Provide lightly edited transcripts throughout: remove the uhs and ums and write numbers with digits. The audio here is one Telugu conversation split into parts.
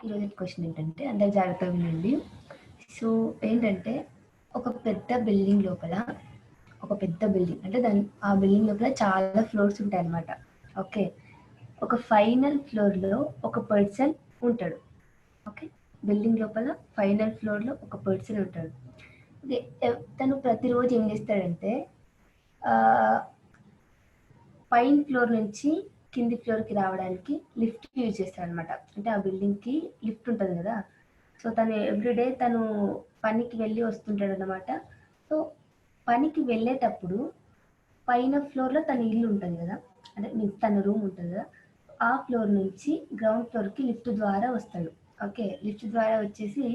ఈరోజు క్వశ్చన్ ఏంటంటే అందరు జాగ్రత్తగా వినండి. సో ఏంటంటే ఒక పెద్ద బిల్డింగ్ లోపల అంటే ఆ బిల్డింగ్ లోపల చాలా ఫ్లోర్స్ ఉంటాయి అన్నమాట. ఓకే, ఒక ఫైనల్ ఫ్లోర్లో ఒక పర్సన్ ఉంటాడు. ఓకే, బిల్డింగ్ లోపల ఫైనల్ ఫ్లోర్లో ఒక పర్సన్ ఉంటాడు. తను ప్రతిరోజు ఏం చేస్తాడంటే పైన ఫ్లోర్ నుంచి కింది ఫ్లోర్కి రావడానికి లిఫ్ట్ యూజ్ చేస్తాడు అనమాట. అంటే ఆ బిల్డింగ్కి లిఫ్ట్ ఉంటుంది కదా, సో తను ఎవ్రీడే తను పనికి వెళ్ళి వస్తుంటాడు అనమాట. సో పనికి వెళ్ళేటప్పుడు పైన ఫ్లోర్లో తన ఇల్లు ఉంటుంది కదా, అంటే తన రూమ్ ఉంటుంది కదా, ఆ ఫ్లోర్ నుంచి గ్రౌండ్ ఫ్లోర్కి లిఫ్ట్ ద్వారా వస్తాడు. ఓకే, లిఫ్ట్ ద్వారా వచ్చేసి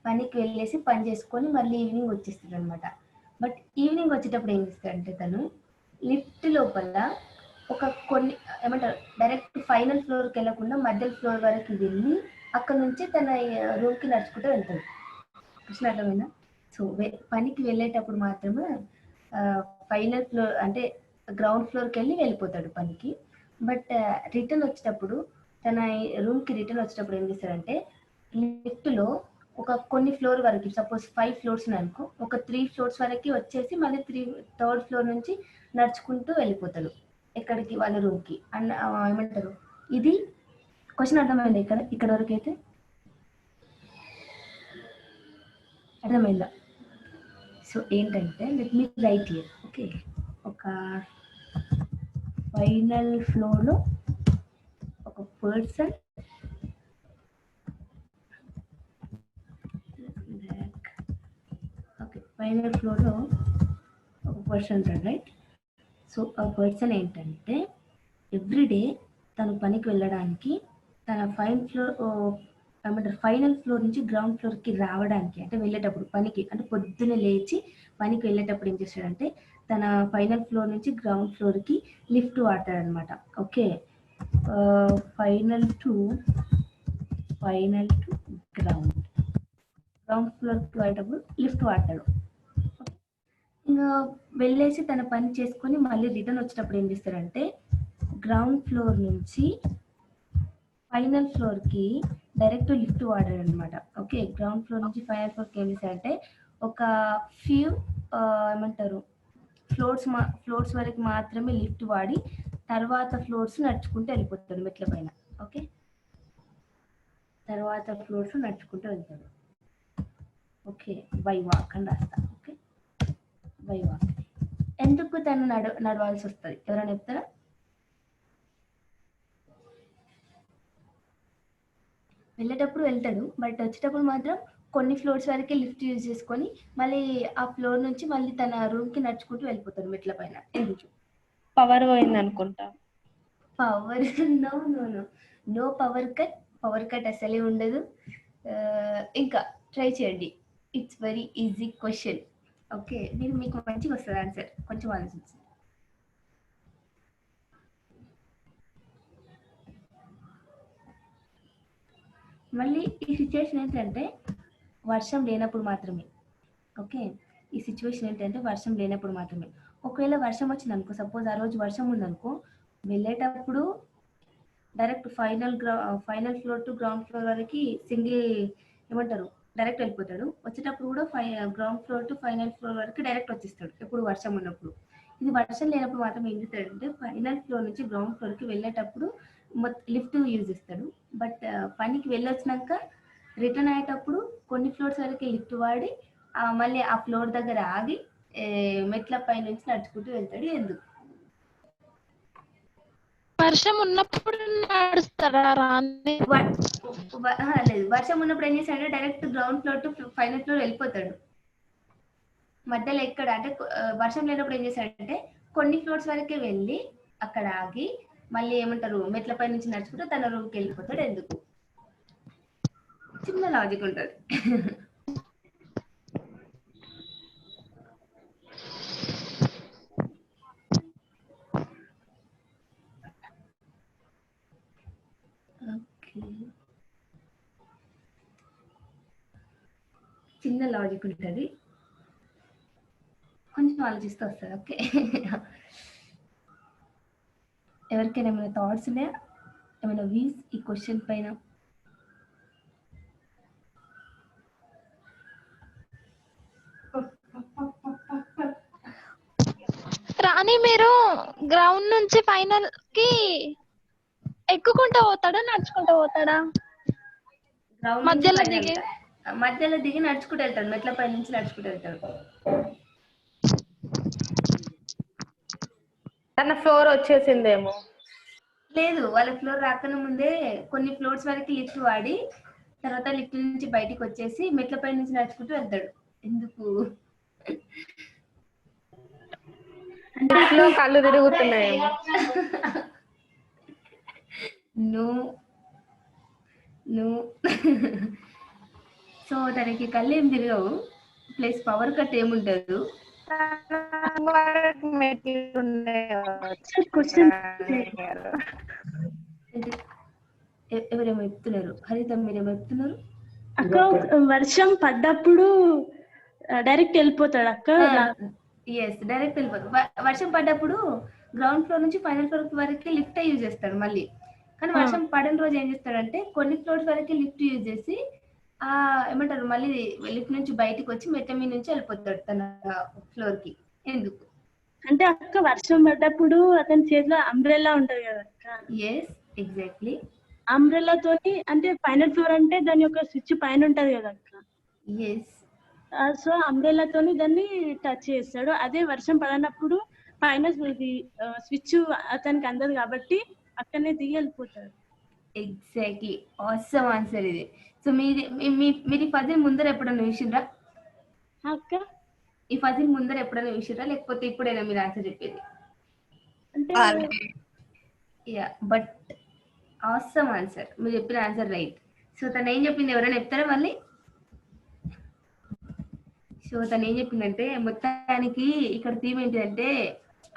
పనికి వెళ్ళేసి పని చేసుకొని మళ్ళీ ఈవినింగ్ వచ్చేస్తాడు అనమాట. బట్ ఈవినింగ్ వచ్చేటప్పుడు ఏం చేస్తాడంటే తను లిఫ్ట్ లోపల కొన్ని ఏమంటారు డైరెక్ట్ ఫైనల్ ఫ్లోర్కి వెళ్ళకుండా మధ్య ఫ్లోర్ వరకు వెళ్ళి అక్కడ నుంచి తన రూమ్కి నడుచుకుంటూ వెళ్తాడు. కృష్ణ అర్థమైందా? సో పనికి వెళ్ళేటప్పుడు మాత్రమే ఫైనల్ ఫ్లోర్ అంటే గ్రౌండ్ ఫ్లోర్కి వెళ్ళిపోతాడు పనికి. బట్ రిటర్న్ వచ్చేటప్పుడు తన రూమ్కి రిటర్న్ వచ్చేటప్పుడు ఏం చేస్తాడంటే లిఫ్ట్లో కొన్ని ఫ్లోర్ వరకు, సపోజ్ 5 ఫ్లోర్స్ అనుకో, ఒక 3 ఫ్లోర్స్ వరకు వచ్చేసి మళ్ళీ 3rd ఫ్లోర్ నుంచి నడుచుకుంటూ వెళ్ళిపోతాడు ఎక్కడికి, వాళ్ళ రూమ్కి. అండ్ ఏమంటారు, ఇది క్వశ్చన్ అర్థమైందా? ఇక్కడ వరకు అయితే అర్థమైందా? సో ఏంటంటే let me right here. Okay, ఒక ఫైనల్ ఫ్లోర్లో ఒక పర్సన్ ఫైనల్ ఫ్లోర్లో ఒక పర్సన్ ఉంటాడు, రైట్? సో ఆ పర్సన్ ఏంటంటే ఎవ్రీడే తను పనికి వెళ్ళడానికి తన ఫైనల్ ఫ్లోర్ నుంచి గ్రౌండ్ ఫ్లోర్కి రావడానికి, అంటే వెళ్ళేటప్పుడు పనికి, అంటే పొద్దున్నే లేచి పనికి వెళ్ళేటప్పుడు ఏం చేస్తాడంటే తన ఫైనల్ ఫ్లోర్ నుంచి గ్రౌండ్ ఫ్లోర్కి లిఫ్ట్ వాడతాడనమాట. ఓకే, ఫైనల్ టు గ్రౌండ్ ఫ్లోర్కి వెళ్ళేటప్పుడు లిఫ్ట్ వాడతాడు. ఇంకా వెళ్ళేసి తన పని చేసుకొని మళ్ళీ రిటర్న్ వచ్చేటప్పుడు ఏం చేస్తారంటే గ్రౌండ్ ఫ్లోర్ నుంచి ఫైనల్ ఫ్లోర్కి డైరెక్ట్ లిఫ్ట్ వాడాడు అనమాట. ఓకే, గ్రౌండ్ ఫ్లోర్ నుంచి ఫైనల్ ఫ్లోర్కి ఏం చేస్తారంటే ఒక ఫ్యూ ఏమంటారు ఫ్లోర్స్ వరకు మాత్రమే లిఫ్ట్ వాడి తర్వాత ఫ్లోర్స్ నడుచుకుంటూ వెళ్ళిపోతాడు మెట్ల పైన. ఓకే, తర్వాత ఫ్లోర్స్ నడుచుకుంటూ వెళ్తాడు. ఓకే, బై వాక్ అని రాస్తా. Okay, by walk. ఎందుకు తను నడవాల్సి వస్తుంది? ఎవరైనా చెప్తారా? వెళ్ళేటప్పుడు వెళ్తాడు, బట్ వచ్చేటప్పుడు మాత్రం కొన్ని ఫ్లోర్స్ వరకే లిఫ్ట్ యూజ్ చేసుకొని మళ్ళీ ఆ ఫ్లోర్ నుంచి మళ్ళీ తన రూమ్కి నడుచుకుంటూ వెళ్ళిపోతాడు మెట్ల పైన. ఎందుకు? పవర్ పోయింది అనుకుంటా. పవర్ నో పవర్ కట్ అసలే ఉండదు. ఇంకా ట్రై చేయండి, it's very easy question. Okay, మీకు మంచిగా వస్తుంది ఆన్సర్, కొంచెం ఆలోచించండి. మళ్ళీ ఈ సిచ్యువేషన్ ఏంటంటే వర్షం లేనప్పుడు మాత్రమే. ఓకే, ఈ సిచ్యువేషన్ ఏంటంటే వర్షం లేనప్పుడు మాత్రమే. ఒకవేళ వర్షం వచ్చింది అనుకో, సపోజ్ ఆ రోజు వర్షం ఉందనుకో, వెళ్ళేటప్పుడు direct final floor to ground floor వరకు ఏమంటారు డైరెక్ట్ వెళ్ళిపోతాడు. వచ్చేటప్పుడు కూడా ground floor to final floor వరకు డైరెక్ట్ వచ్చేస్తాడు ఎప్పుడు వర్షం ఉన్నప్పుడు. ఇది వర్షం లేనప్పుడు మాత్రం ఏం చేస్తాడంటే ఫైనల్ ఫ్లోర్ నుంచి గ్రౌండ్ ఫ్లోర్కి వెళ్ళేటప్పుడు లిఫ్ట్ యూజ్ చేస్తాడు. బట్ పనికి వెళ్ళొచ్చినాక రిటర్న్ అయ్యేటప్పుడు కొన్ని ఫ్లోర్స్ వరకు లిఫ్ట్ వాడి మళ్ళీ ఆ ఫ్లోర్ దగ్గర ఆగి మెట్ల పై నుంచి నడుచుకుంటూ వెళ్తాడు. ఎందుకు? వర్షం ఉన్నప్పుడు నడుస్తారా? లేదు, వర్షం ఉన్నప్పుడు ఏం చేస్తాడంటే direct ground floor to final floor వెళ్ళిపోతాడు. మధ్యలో ఎక్కడ అంటే వర్షం లేనప్పుడు ఏం చేస్తాడంటే కొన్ని ఫ్లోర్స్ వరకే వెళ్ళి అక్కడ ఆగి మళ్ళీ ఏమంటారు మెట్లపై నుంచి నడుచుకుంటూ తన రూమ్కి వెళ్ళిపోతాడు. ఎందుకు? చిన్న లాజిక్ ఉంటుంది. చిన్న లాజిక్ ఉంటుంది, కొంచెం ఆలోచిస్తూ వస్తుంది. ఓకే, ఎవరికైనా ఏమైనా థాట్స్ ఉన్నాయా, ఏమైనా వ్యూస్ ఈ క్వశ్చన్ పైన? కానీ మీరు గ్రౌండ్ నుంచి ఫైనల్ కి ఎక్కుకుంటా పోతాడా నడుచుకుంటా పోతాడా? గ్రౌండ్ నుంచి మధ్యలో పైన దిగి మధ్యలో దిగి నడుచుకుంటూ వెళ్తాడు, మెట్ల పై నుంచి నడుచుకుంటూ వెళ్తాడు. తన ఫ్లోర్ వచ్చేసిందేమో. లేదు, వాళ్ళ ఫ్లోర్ రాకనే ముందే కొన్ని ఫ్లోర్స్ వరకు లిఫ్ట్ వాడి తర్వాత లిఫ్ట్ నుంచి బయటికి వచ్చేసి మెట్ల పై నుంచి నడుచుకుంటూ వెళ్తాడు. ఎందుకు ఇంట్లో కళ్ళు తిరుగుతున్నాయేమో. నువ్వు సో తనకి కళ్ళు ఏం తిరగవు, ప్లస్ పవర్ కట్ ఏముంటదు. ఎవరేమో చెప్తున్నారు, హరిత మీరేమో చెప్తున్నారు. అక్క వర్షం పడ్డప్పుడు డైరెక్ట్ వెళ్ళిపోతాడు అక్క. ఎస్, డైరెక్ట్ వెళ్ళిపోతాడు. వర్షం పడ్డప్పుడు గ్రౌండ్ ఫ్లోర్ నుంచి ఫైనల్ ఫ్లోర్ వరకు లిఫ్ట్ యూజ్ చేస్తాడు మళ్ళీ. కానీ వర్షం పడిన రోజు ఏం చేస్తాడంటే కొన్ని ఫ్లోర్స్ వరకు లిఫ్ట్ యూజ్ చేసి ఏమంటారు మళ్ళీ లిఫ్ట్ నుంచి బయటకు వచ్చి మెట్ల మీద నుంచి వెళ్ళిపోతాడు తన ఫ్లోర్ కి. ఎందుకు అంటే అక్క వర్షం పడ్డప్పుడు అతని చేతిలో అంబ్రెల్లా ఉంటది కదా అక్క. Yes, exactly. అంబ్రెల్లా తోని అంటే ఫైనల్ ఫ్లోర్ అంటే దాని యొక్క స్విచ్ పైన ఉంటది కదా అక్క. ఎస్, సో అంబ్రెల్లా తోని దాన్ని టచ్ చేస్తాడు. అదే వర్షం పడినప్పుడు పైన స్విచ్ అతనికి అందదు కాబట్టి అక్కడనే దిగి వెళ్ళిపోతాడు. ఎగ్జాక్ట్లీ, ఆసమ్ ఆన్సర్ ఇది. సో మీరు ఈ పజిల్ ముందర ఎప్పుడైనా చూసిండ్రా అక్క? ఈ పజిల్ ముందర ఎప్పుడైనా చూసిండ్రా లేకపోతే ఇప్పుడైనా మీరు ఆన్సర్ చెప్పేది? అంటే యా, బట్ ఆసమ్ ఆన్సర్, మీరు చెప్పిన ఆన్సర్ రైట్. సో తను ఏం చెప్పింది ఎవరైనా చెప్తారా మళ్ళీ? సో తను ఏం చెప్పిందంటే మొత్తానికి ఇక్కడ థీమ్ ఏంటిదంటే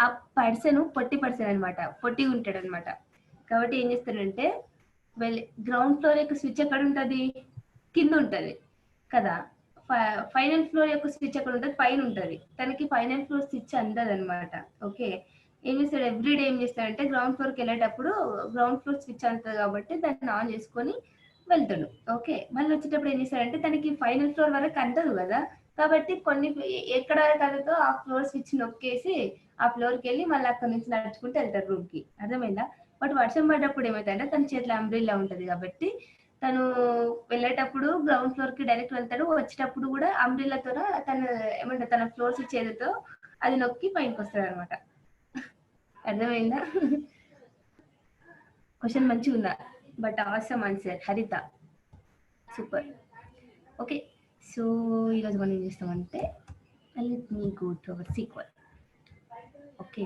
ఆ పర్సన్ పొట్టి పర్సన్ అనమాట, పొట్టిగా ఉంటాడు అనమాట. కాబట్టి ఏం చేస్తాడంటే గ్రౌండ్ ఫ్లోర్ యొక్క స్విచ్ ఎక్కడ ఉంటుంది? కింద ఉంటుంది కదా. ఫైనల్ ఫ్లోర్ యొక్క స్విచ్ ఎక్కడ ఉంటుంది? పైన ఉంటుంది. తనకి ఫైనల్ ఫ్లోర్ స్విచ్ అందదు అనమాట. ఓకే, ఏం చేస్తాడు ఎవ్రీడే ఏం చేస్తాడంటే గ్రౌండ్ ఫ్లోర్కి వెళ్ళేటప్పుడు గ్రౌండ్ ఫ్లోర్ స్విచ్ అంటుంది కాబట్టి దాన్ని ఆన్ చేసుకొని వెళ్తాడు. ఓకే, మళ్ళీ వచ్చేటప్పుడు ఏం చేస్తాడంటే తనకి ఫైనల్ ఫ్లోర్ వరకు అందదు కదా, కాబట్టి కొన్ని ఎక్కడ కదతో ఆ ఫ్లోర్ స్విచ్ నొక్కేసి ఆ ఫ్లోర్కి వెళ్ళి మళ్ళీ అక్కడ నుంచి నడుచుకుంటూ వెళ్తారు రూమ్కి. అర్థమైందా? బట్ వర్షం పడ్డప్పుడు ఏమవుతుందంటే తన చేతిలో అంబ్రెల్లా ఉంటుంది కాబట్టి తను వెళ్ళేటప్పుడు గ్రౌండ్ ఫ్లోర్ కి డైరెక్ట్ వెళ్తాడు, వచ్చేటప్పుడు కూడా అంబ్రెల్లాతో తన ఏమంటారు తన ఫ్లోర్ స్విచ్ ఏదైతో అది నొక్కి పైకి వస్తాడు అనమాట. అర్థమైందా? క్వశ్చన్ మంచిగా ఉందా? బట్ ఆసమ్ ఆన్సర్ హరిత, సూపర్. ఓకే, సో ఈరోజు మనం ఏం చేస్తామంటే let me go to our sequel. Okay,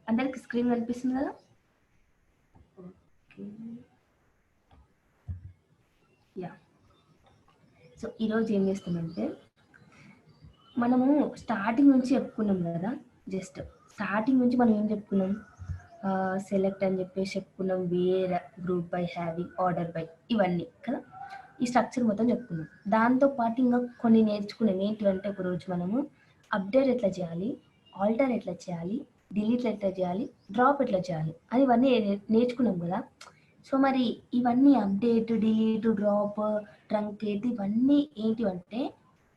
అందరికి స్క్రీన్ కనిపిస్తుంది కదా? Okay, yeah. సో ఈరోజు ఏం చేస్తామంటే మనము స్టార్టింగ్ నుంచి చెప్పుకున్నాం కదా, జస్ట్ స్టార్టింగ్ నుంచి మనం ఏం చెప్పుకున్నాం? సెలెక్ట్ అని చెప్పేసి చెప్పుకున్నాం, where, group by, having, order by, ఇవన్నీ కదా. ఈ స్ట్రక్చర్ మొత్తం చెప్పుకున్నాం. దాంతో పాటు ఇంకా కొన్ని నేర్చుకున్నాం. ఏంటంటే ఒకరోజు మనము అప్డేట్ ఎట్లా చేయాలి, ఆల్టర్ ఎట్లా చేయాలి, డిలీట్ ఎట్లా చేయాలి, డ్రాప్ ఎట్లా చేయాలి అని ఇవన్నీ నేర్చుకున్నాం కదా. సో మరి ఇవన్నీ అప్డేట్, డిలీట్, డ్రాప్, ట్రంకేట్ ఇవన్నీ ఏంటివంటే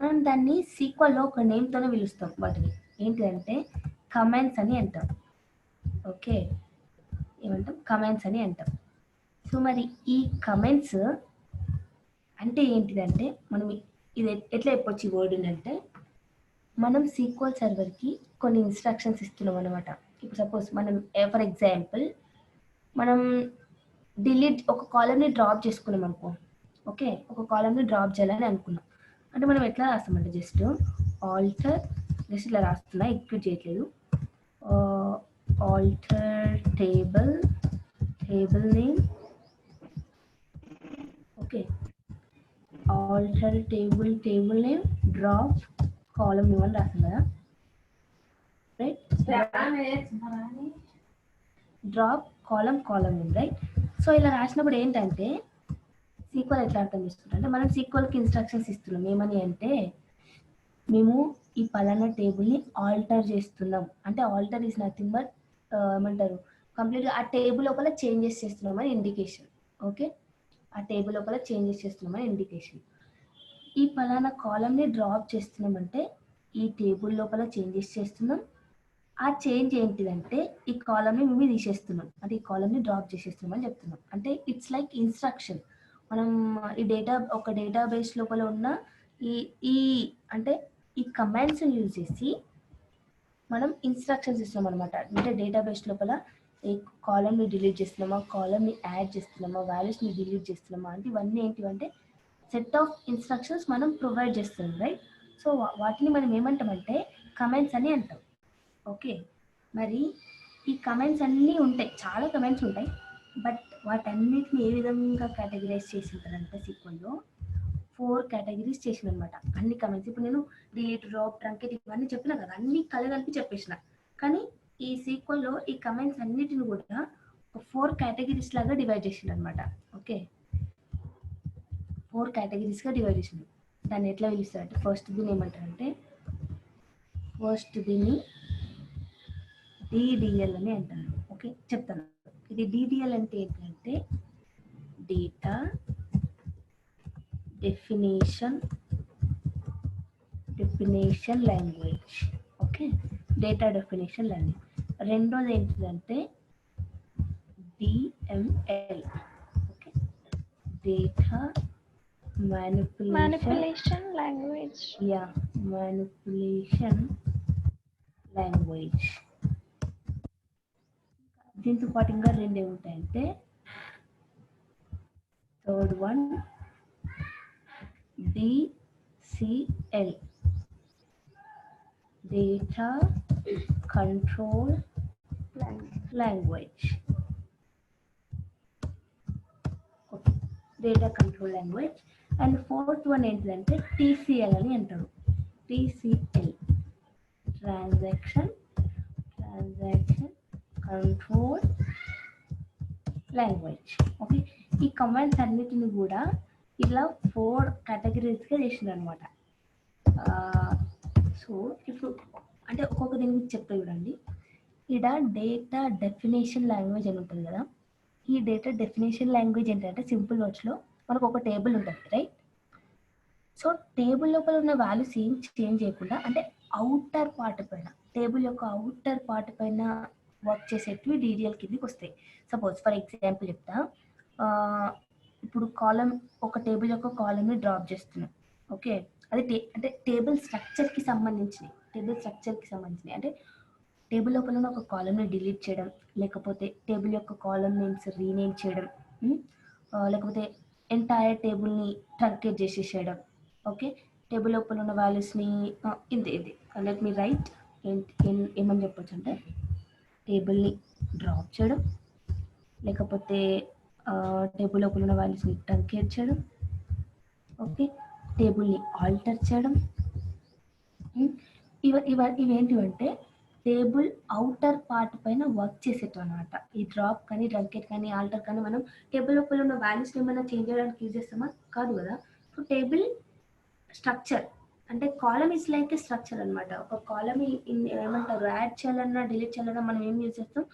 మనం దాన్ని సీక్వెల్లో ఒక నేమ్తోనే పిలుస్తాం. వాటిని ఏంటిదంటే కమాండ్స్ అని అంటాం. ఓకే, ఏమంటాం? కమాండ్స్ అని అంటాం. సో మరి ఈ కమాండ్స్ అంటే ఏంటిదంటే మనం ఇది ఎట్లా చెప్పొచ్చు ఈ వర్డ్ అంటే మనం సీక్వెల్ సర్వర్కి కొన్ని ఇన్స్ట్రక్షన్స్ ఇస్తున్నాం అనమాట. ఇప్పుడు సపోజ్ మనం ఫర్ ఎగ్జాంపుల్ మనం డిలీట్ ఒక కాలమ్ని డ్రాప్ చేసుకున్నాం అనుకో. ఓకే, ఒక కాలమ్ని డ్రాప్ చేయాలని అనుకున్నాం అంటే మనం ఎట్లా రాస్తామంటే జస్ట్ ఆల్టర్, జస్ట్ ఇట్లా రాస్తున్నా, ఎగ్జిక్యూట్ చేయట్లేదు. Alter table name. Okay, alter table name drop column name అని రాస్తాం కదా, right? Drop column name, right? So ఇలా రాసినప్పుడు ఏంటంటే సీక్వెల్ ఎట్లా అర్థం చేసుకుంటాం అంటే మనం సీక్వెల్కి ఇన్స్ట్రక్షన్స్ ఇస్తున్నాం. ఏమని అంటే మేము ఈ పలానా టేబుల్ని ఆల్టర్ చేస్తున్నాం అంటే ఆల్టర్ ఈజ్ నథింగ్ బట్ ఏమంటారు కంప్లీట్గా ఆ టేబుల్ లోపల చేంజెస్ చేస్తున్నామని ఇండికేషన్. ఓకే, ఆ టేబుల్ లోపల చేంజెస్ చేస్తున్నామని ఇండికేషన్. ఈ పలానా కాలమ్ని డ్రాప్ చేస్తున్నామంటే ఈ టేబుల్ లోపల చేంజెస్ చేస్తున్నాం. ఆ చేంజ్ ఏంటిదంటే ఈ కాలమ్ని మేము తీసేస్తున్నాం, అంటే ఈ కాలమ్ని డ్రాప్ చేసేస్తున్నాం అని చెప్తున్నాం. అంటే ఇట్స్ లైక్ ఇన్స్ట్రక్షన్. మనం ఈ ఒక డేటాబేస్ లోపల ఉన్న ఈ ఈ అంటే ఈ కమాండ్స్ యూజ్ చేసి మనం ఇన్స్ట్రక్షన్స్ ఇస్తున్నాం అనమాట. అంటే డేటాబేస్ లోపల ఈ కాలమ్ని డిలీట్ చేస్తున్నామా, కాలమ్ని యాడ్ చేస్తున్నామా, వాల్యూస్ని డిలీట్ చేస్తున్నామా అంటే ఇవన్నీ ఏంటివంటే సెట్ ఆఫ్ ఇన్స్ట్రక్షన్స్ మనం ప్రొవైడ్ చేస్తున్నాం, రైట్? సో వాటిని మనం ఏమంటామంటే కమాండ్స్ అని అంటాం. ఓకే, మరి ఈ కమెంట్స్ అన్నీ ఉంటాయి, చాలా కమెంట్స్ ఉంటాయి. బట్ వాటన్నిటిని ఏ విధంగా కేటగిరైజ్ చేసి ఉంటారంటే సీక్వెల్లో 4 కేటగిరీస్ చేసిన అనమాట అన్ని కమెంట్స్. ఇప్పుడు నేను డిలీట్, డ్రాప్, ట్రంకేట్ ఇవన్నీ చెప్పినా కదా, అన్ని కలిపి చెప్పేసిన. కానీ ఈ సీక్వెల్లో ఈ కమెంట్స్ అన్నిటిని కూడా 4 కేటగిరీస్ లాగా డివైడ్ చేసిండు అనమాట. ఓకే, 4 కేటగిరీస్గా డివైడ్ చేసిండు. దాన్ని ఎట్లా పిలుస్తారంటే ఫస్ట్ దీన్ని ఏమంటారంటే దీన్ని DDL అని అంటారు. ఓకే, చెప్తాను. ఇది DDL అంటే ఏంటంటే data definition language. Okay, data definition language. రెండోది ఏంటిదంటే DML. Okay, data manipulation language. Yeah, manipulation language. దీంతో పాటు ఇంకా రెండు ఏముంటాయంటే third one DCL, data control language. Data control language. And fourth one ఏంటిదంటే TCL అని అంటారు. TCL, transaction control language. Okay, ఈ కమాండ్స్ అన్నిటిని కూడా ఇలా 4 కేటగిరీస్గా చేసింది అనమాట. సో ఇప్పుడు అంటే ఒక్కొక్క దీని గురించి చెప్తా చూడండి. ఇక్కడ డేటా డెఫినేషన్ లాంగ్వేజ్ అని ఉంటుంది కదా. ఈ డేటా డెఫినేషన్ లాంగ్వేజ్ ఏంటంటే సింపుల్ వర్డ్స్లో మనకు ఒక టేబుల్ ఉంటుంది, రైట్? సో టేబుల్ లోపల ఉన్న వాల్యూస్ ఏం చేంజ్ చేయకుండా, అంటే అవుటర్ పార్ట్ పైన, టేబుల్ యొక్క అవుటర్ పార్ట్ పైన వర్క్ చేసేటివి DDL కిందకి వస్తాయి. సపోజ్ ఫర్ ఎగ్జాంపుల్ చెప్తా, ఇప్పుడు ఒక టేబుల్ యొక్క కాలమ్ని డ్రాప్ చేస్తున్నాం. ఓకే, అది అంటే టేబుల్ స్ట్రక్చర్కి సంబంధించినవి. అంటే టేబుల్ లోపల ఉన్న ఒక కాలమ్ని డిలీట్ చేయడం, లేకపోతే టేబుల్ యొక్క కాలమ్ నేమ్స్ రీనేమ్ చేయడం, లేకపోతే ఎంటైర్ టేబుల్ని ట్రంకేట్ చేసేసేయడం. ఓకే, టేబుల్ లోపల ఉన్న వాల్యూస్ని ఇది లెట్ మీ రైట్ ఏమని చెప్పొచ్చు అంటే టేబుల్ని డ్రాప్ చేయడం, లేకపోతే టేబుల్ లోపల ఉన్న వాల్యూస్ని ట్రంకేట్ చేయడం. ఓకే, టేబుల్ని ఆల్టర్ చేయడం. ఇవేంటివంటే టేబుల్ అవుటర్ పార్ట్ పైన వర్క్ చేసేటం అనమాట. ఈ డ్రాప్ కానీ ట్రంకేట్ కానీ ఆల్టర్ కానీ మనం టేబుల్ లోపల ఉన్న వాల్యూస్ని ఏమైనా చేంజ్ చేయడానికి యూజ్ చేస్తామా? కాదు కదా. సో టేబుల్ స్ట్రక్చర్ అంటే column is like A structure అనమాట. ఒక కాలమ్ ఏమంటారు, యాడ్ చేయాలన్నా డిలీట్ చేయాలన్నా మనం ఏం యూజ్ చేస్తాం?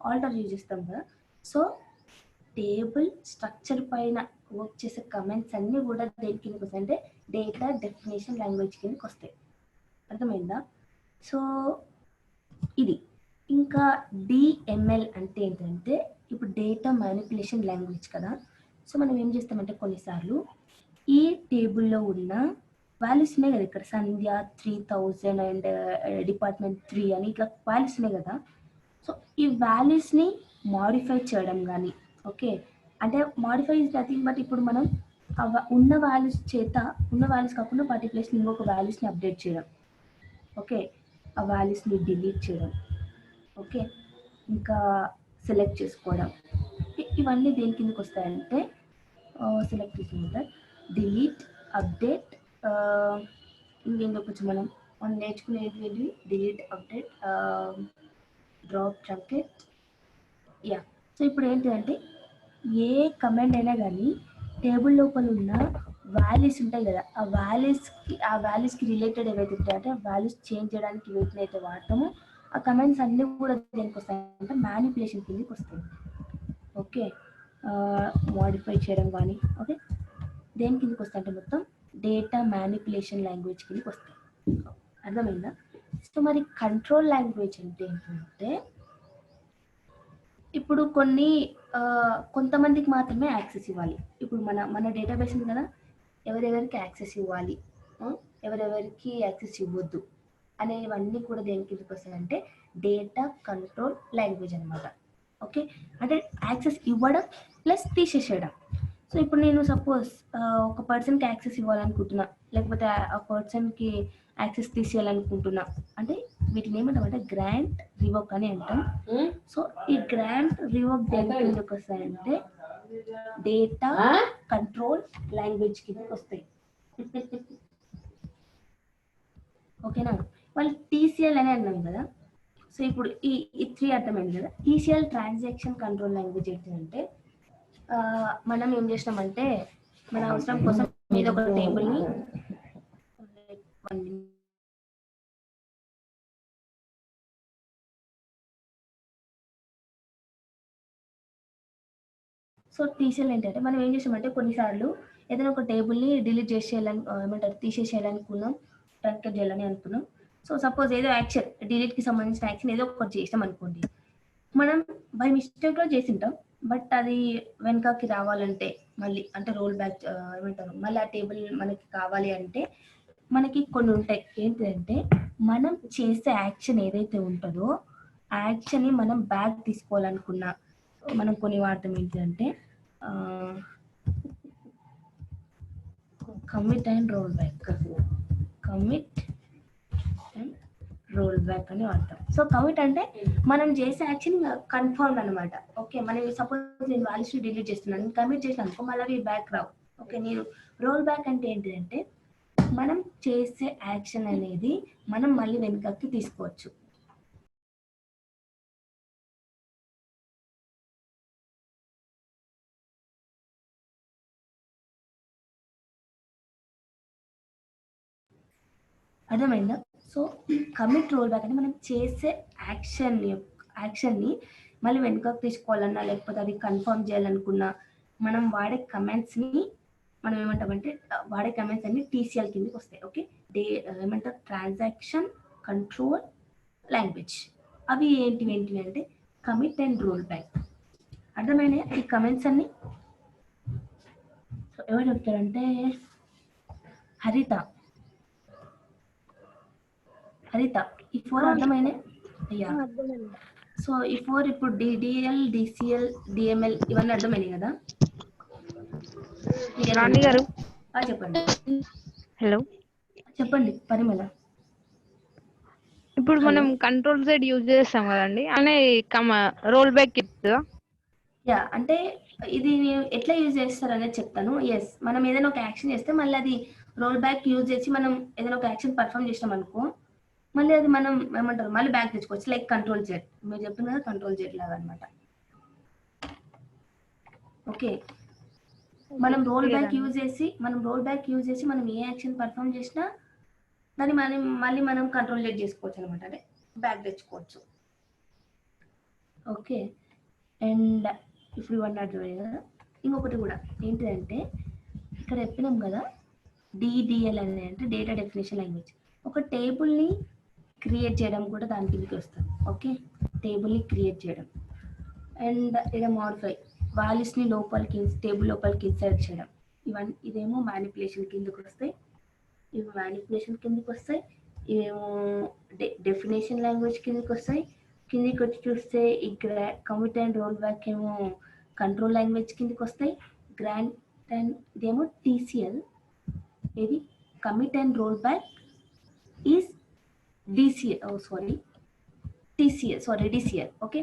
ఆల్టర్ యూజ్ చేస్తాం కదా. సో టేబుల్ స్ట్రక్చర్ పైన వర్క్ చేసే కమెంట్స్ అన్నీ కూడా దేని కిందకి వస్తాయి అంటే డేటా డెఫినేషన్ లాంగ్వేజ్ కిందకి వస్తాయి. అర్థమైందా? సో ఇది. ఇంకా DML అంటే ఏంటంటే ఇప్పుడు డేటా మ్యానిపులేషన్ లాంగ్వేజ్ కదా. సో మనం ఏం చేస్తామంటే కొన్నిసార్లు ఈ టేబుల్లో ఉన్న వాల్యూస్ ఉన్నాయి కదా, ఇక్కడ సంధ్య 3000 అండ్ డిపార్ట్మెంట్ 3 అని ఇట్లా వాల్యూస్ ఉన్నాయి కదా. సో ఈ వాల్యూస్ని మాడిఫై చేయడం కానీ, ఓకే, అంటే మాడిఫై ఇస్ నథింగ్ బట్ ఇప్పుడు మనం ఉన్న వాల్యూస్ కాకుండా వాటి ప్లేస్ని ఇంకొక వాల్యూస్ని అప్డేట్ చేయడం. ఓకే, ఆ వాల్యూస్ని డిలీట్ చేయడం. ఓకే, ఇంకా సెలెక్ట్ చేసుకోవడం. ఇవన్నీ దేని కిందకి వస్తాయంటే సెలెక్ట్ చేసుకుంటారు, డిలీట్, అప్డేట్, ఇంకేందో కొంచెం మనం నేర్చుకునేది delete, update, drop, truncate. Yeah, so ఇప్పుడు ఏంటంటే ఏ కమాండ్ అయినా కానీ టేబుల్ లోపల ఉన్న వాల్యూస్ ఉంటాయి కదా, ఆ వాల్యూస్కి రిలేటెడ్ ఏవైతే ఉంటాయంటే వాల్యూస్ చేంజ్ చేయడానికి వీటిని అయితే వాడతామో ఆ కమాండ్స్ అన్నీ కూడా దేనికి వస్తాయంటే మ్యానిపులేషన్ కిందకి వస్తాయి. ఓకే, మోడిఫై చేయడం కానీ, ఓకే, దేని కిందకి వస్తాయంటే మొత్తం డేటా మ్యానిపులేషన్ లాంగ్వేజ్ కిందకి వస్తాయి. అర్థమైందా? సో మరి కంట్రోల్ లాంగ్వేజ్ అంటే ఏంటంటే ఇప్పుడు కొన్ని కొంతమందికి మాత్రమే యాక్సెస్ ఇవ్వాలి. ఇప్పుడు మన డేటాబేస్ ఉంది కదా, ఎవరెవరికి యాక్సెస్ ఇవ్వాలి, ఎవరెవరికి యాక్సెస్ ఇవ్వద్దు అనేవన్నీ కూడా దేని కిందకి వస్తాయంటే డేటా కంట్రోల్ లాంగ్వేజ్ అనమాట. ఓకే, అంటే యాక్సెస్ ఇవ్వడం ప్లస్ తీసేసేయడం. సో ఇప్పుడు నేను సపోజ్ ఒక పర్సన్కి యాక్సెస్ ఇవ్వాలనుకుంటున్నా, లేకపోతే ఆ పర్సన్కి యాక్సెస్ తీసేయాలనుకుంటున్నా అంటే వీటిని ఏమంటామంటే గ్రాంట్ రివోక్ అని అంటాం. సో ఈ గ్రాంట్ రివోక్ దేని కిందకి వస్తాయంటే డేటా కంట్రోల్ లాంగ్వేజ్ కిందకి వస్తాయి. ఓకేనా? వాళ్ళు టీసీఎల్ అని అన్నాం కదా. సో ఇప్పుడు ఈ 3 అర్థమైంది కదా. టీసీఎల్ ట్రాన్సాక్షన్ కంట్రోల్ లాంగ్వేజ్ ఏంటంటే మనం ఏం చేసినామంటే మన అవసరం కోసం మీద ఒక టేబుల్ని సో టీసీఎల్ ఏంటంటే మనం ఏం చేసామంటే కొన్నిసార్లు ఏదైనా ఒక టేబుల్ని డిలీట్ చేసేయాలని ఏమంటారు తీసేసేయాలనుకున్నాం, ట్రాన్స్ఫర్ చేయాలని అనుకున్నాం. సో సపోజ్ ఏదో యాక్షన్ డిలీట్కి సంబంధించిన యాక్షన్ ఏదో ఒకటి చేసాం అనుకోండి, మనం బై మిస్టేక్లో చేసింటాం. బట్ అది వెనకకి రావాలంటే మళ్ళీ అంటే రోల్ బ్యాక్ ఏమంటారు మళ్ళీ ఆ టేబుల్ మనకి కావాలి అంటే మనకి కొన్ని ఉంటాయి. ఏంటంటే మనం చేసే యాక్షన్ ఏదైతే ఉంటుందో ఆ యాక్షన్ని మనం బ్యాక్ తీసుకోవాలనుకున్నా మనం కొన్ని వాడతాం. ఏంటంటే commit and roll back, commit and roll back అని వాడతాం. సో కమిట్ అంటే మనం చేసే యాక్షన్ కన్ఫర్మ్ అనమాట. ఓకే, మనం సపోజ్ నేను వాల్యూస్ డిలీట్ చేస్తున్నాను, కమిట్ చేసిన అనుకో మళ్ళీ అవి బ్యాక్ రావు. ఓకే, నేను రోల్ బ్యాక్ అంటే ఏంటిదంటే మనం చేసే యాక్షన్ అనేది మనం మళ్ళీ వెనుకకి తీసుకోవచ్చు. అర్థమైందా? సో కమిట్ రోల్ బ్యాక్ అంటే మనం చేసే యాక్షన్ని మళ్ళీ వెనుకకు తీసుకోవాలన్నా లేకపోతే అది కన్ఫర్మ్ చేయాలనుకున్నా మనం వాడే కమెంట్స్ని మనం ఏమంటామంటే వాడే కమెంట్స్ అన్ని టీసీఎల్ కిందకి వస్తాయి. ఓకే, ఏమంటారు ట్రాన్సాక్షన్ కంట్రోల్ లాంగ్వేజ్. అవి ఏంటివి అంటే కమిట్ అండ్ రోల్ బ్యాక్. అర్థమైనా ఈ కమెంట్స్ అన్ని ఎవరు చెప్తారంటే హరిత ఈ 4 అర్థమైనా అయ్యా? సో ఈ 4 ఇప్పుడు డిడిఎల్ డిసిఎల్ డిఎంఎల్ ఇవన్నీ అర్థమైనాయి కదా. రాణి గారు చెప్పండి. హలో, చెప్పండి పరిమళ. ఇప్పుడు మనం కంట్రోల్ Z యూజ్ చేస్తాం కదండి, అనే రోల్ బ్యాక్ ఇస్తుందా? యా, అంటే ఇది ఎట్లా యూజ్ చేస్తారు అనేది చెప్తాను. ఎస్, మనం ఏదైనా ఒక యాక్షన్ చేస్తే మళ్ళీ అది రోల్ బ్యాక్ యూజ్ చేసి మనం ఏదైనా ఒక యాక్షన్ పర్ఫామ్ చేసినాం అనుకో మళ్ళీ అది మనం ఏమంటారు మళ్ళీ బ్యాక్ తెచ్చుకోవచ్చు. లైక్ కంట్రోల్ Z, మీరు చెప్పింది కదా కంట్రోల్ Z లాగా అనమాట. ఓకే, మనం రోల్ బ్యాక్ యూజ్ చేసి మనం ఏ యాక్షన్ పర్ఫామ్ చేసినా దాన్ని మళ్ళీ మనం కంట్రోల్ Z చేసుకోవచ్చు అనమాట, అంటే బ్యాక్ తెచ్చుకోవచ్చు. ఓకే, అండ్ ఇప్పుడు ఇవన్నీ అర్థమయ్యాయి కదా. ఇంకొకటి కూడా ఏంటిదంటే ఇక్కడ చెప్పినాం కదా డిడిఎల్ అనేది అంటే డేటా డెఫినేషన్ లాంగ్వేజ్. ఒక టేబుల్ని క్రియేట్ చేయడం కూడా దాని కిందకి వస్తుంది. ఓకే, టేబుల్ని క్రియేట్ చేయడం అండ్ ఇలా మాడిఫై వాల్యూస్ని టేబుల్ లోపలికి ఇన్సర్ట్ చేయడం, ఇదేమో మ్యానిపులేషన్ కిందకి వస్తాయి. ఇవి మ్యానిపులేషన్ కిందకి వస్తాయి. ఇవేమో డెఫినేషన్ లాంగ్వేజ్ కిందకి వస్తాయి. కిందకి వచ్చి చూస్తే ఈ కమిట్ అండ్ రోల్ బ్యాక్ ఏమో కంట్రోల్ లాంగ్వేజ్ కిందకి వస్తాయి. గ్రాంట్ అండ్ ఇదేమో టీసీఎల్. ఇది commit and roll back is DCL. Okay,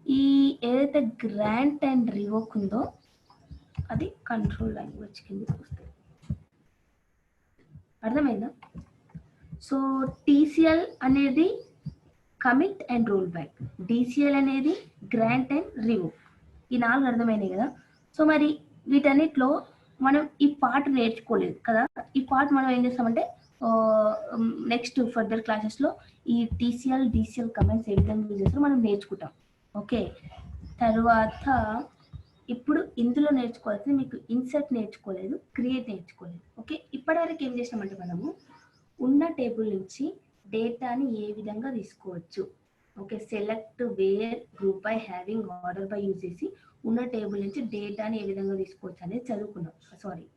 ఈ ఏదైతే గ్రాంట్ అండ్ రివోక్ ఉందో అది కంట్రోల్ లాంగ్వేజ్ కిందకి వస్తుంది. అర్థమైందా? సో టీసీఎల్ అనేది commit and roll back, DCL అనేది గ్రాంట్ అండ్ రివోక్. ఈ 4 అర్థమైనాయి కదా. సో మరి వీటన్నిటిలో మనం ఈ పార్ట్ నేర్చుకోలేదు కదా. ఈ పార్ట్ మనం ఏం చేస్తామంటే నెక్స్ట్ ఫర్దర్ క్లాసెస్లో ఈ టీసీఎల్ డిసిఎల్ కమెంట్స్ ఏ విధంగా యూజ్ చేస్తారో మనం నేర్చుకుంటాం. ఓకే, తర్వాత ఇప్పుడు ఇందులో నేర్చుకోవాల్సింది మీకు ఇన్సర్ట్ నేర్చుకోలేదు, క్రియేట్ నేర్చుకోలేదు. ఓకే, ఇప్పటివరకు ఏం చేసామంటే మనము ఉన్న టేబుల్ నుంచి డేటాని ఏ విధంగా తీసుకోవచ్చు. Okay, select where group by having order by use చేసి ఉన్న టేబుల్ నుంచి డేటాని ఏ విధంగా తీసుకోవచ్చు అనేది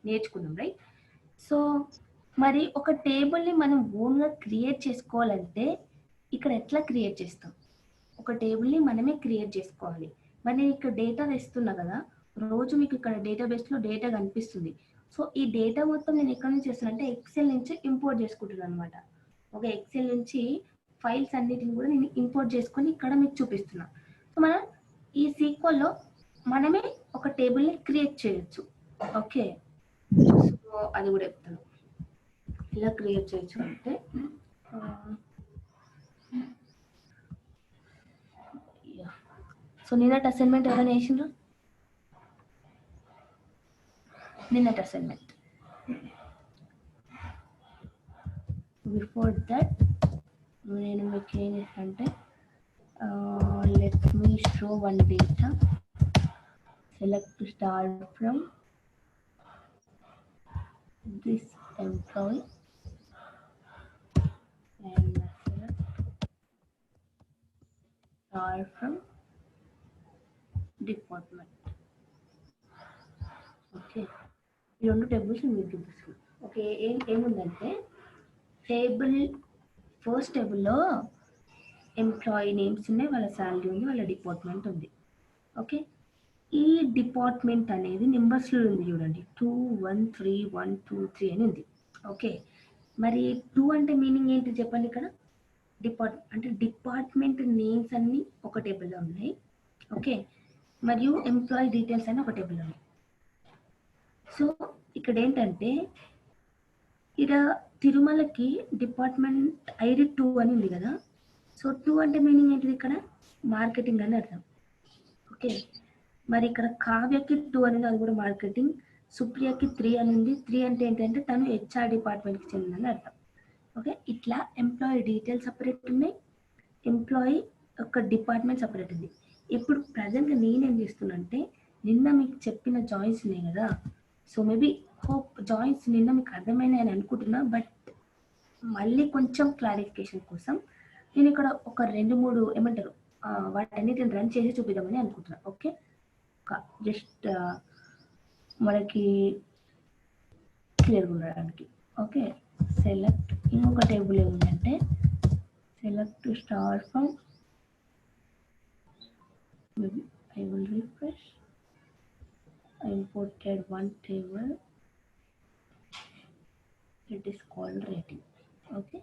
నేర్చుకున్నాం, రైట్? సో మరి ఒక టేబుల్ని మనం ఓన్గా క్రియేట్ చేసుకోవాలంటే ఇక్కడ ఎట్లా క్రియేట్ చేస్తాం? ఒక టేబుల్ని మనమే క్రియేట్ చేసుకోవాలి. మరి నేను ఇక్కడ డేటా తెస్తున్నా కదా, రోజు మీకు ఇక్కడ డేటాబేస్లో డేటా కనిపిస్తుంది. సో ఈ డేటా మొత్తం నేను ఎక్కడి నుంచి చేస్తాను అంటే ఎక్సెల్ నుంచి ఇంపోర్ట్ చేసుకుంటున్నాను అనమాట. ఓకే, ఎక్సెల్ నుంచి ఫైల్స్ అన్నిటిని కూడా నేను ఇంపోర్ట్ చేసుకొని ఇక్కడ మీకు చూపిస్తున్నా. సో మనం ఈ సీక్వెల్లో మనమే ఒక టేబుల్ని క్రియేట్ చేయొచ్చు. ఓకే, సో అది కూడా చెప్తాను ఎలా క్రియేట్ చేయొచ్చు అంటే సో నిన్నటి అసైన్మెంట్ ఎవరైనా వేసిండ్రు? నిన్నటి అసైన్మెంట్ బిఫోర్ దట్ నేను మీకు ఏం చేస్తానంటే let me show one data, select star from this employee and select star from department. Okay, ఈ రెండు టేబుల్స్ మీరు చూపిస్తున్నాను. ఓకే, ఏముందంటే ఫస్ట్ టేబుల్లో ఎంప్లాయీ నేమ్స్ ఉన్నాయి, వాళ్ళ శాలరీ ఉంది, వాళ్ళ డిపార్ట్మెంట్ ఉంది. ఓకే, ఈ డిపార్ట్మెంట్ అనేది నెంబర్స్లో ఉంది చూడండి, 2 1 3 1 2 3 అని ఉంది. ఓకే, మరి 2 అంటే మీనింగ్ ఏంటి చెప్పండి? ఇక్కడ డిపార్ట్మెంట్ నేమ్స్ అన్ని ఒక టేబుల్లో ఉన్నాయి. ఓకే, మరియు ఎంప్లాయీ డీటెయిల్స్ అన్ని ఒక టేబుల్లో ఉన్నాయి. సో ఇక్కడ ఏంటంటే ఇక్కడ తిరుమలకి డిపార్ట్మెంట్ ఐడి 2 అని ఉంది కదా. సో 2 అంటే మీనింగ్ ఏంటిది? ఇక్కడ మార్కెటింగ్ అని అర్థం. ఓకే, మరి ఇక్కడ కావ్యకి 2 అనేది అది కూడా మార్కెటింగ్, సుప్రియకి 3 అని ఉంది. 3 అంటే ఏంటంటే తను హెచ్ఆర్ డిపార్ట్మెంట్కి చెందిందని అర్థం. ఓకే, ఇట్లా ఎంప్లాయీ డీటెయిల్స్ సపరేట్ ఉన్నాయి, ఎంప్లాయీ ఒక డిపార్ట్మెంట్ సపరేట్ ఉంది. ఇప్పుడు ప్రజెంట్గా నేనేం చేస్తున్నా అంటే నిన్న మీకు చెప్పిన జాయిన్స్ ఉన్నాయి కదా, సో మేబీ హోప్ జాయిన్స్ నిన్న మీకు అర్థమైనాయి అని అనుకుంటున్నా. బట్ మళ్ళీ కొంచెం క్లారిఫికేషన్ కోసం నేను ఇక్కడ ఒక 2-3 ఏమంటారు వాటన్నిటిని రన్ చేసి చూపిద్దామని అనుకుంటున్నా. ఓకే, జస్ట్ మనకి క్లియర్గా ఉండడానికి. ఓకే, సెలెక్ట్ ఇంకొక టేబుల్ ఏముందంటే select star from, I will refresh. I imported one table, it is called rating. Okay,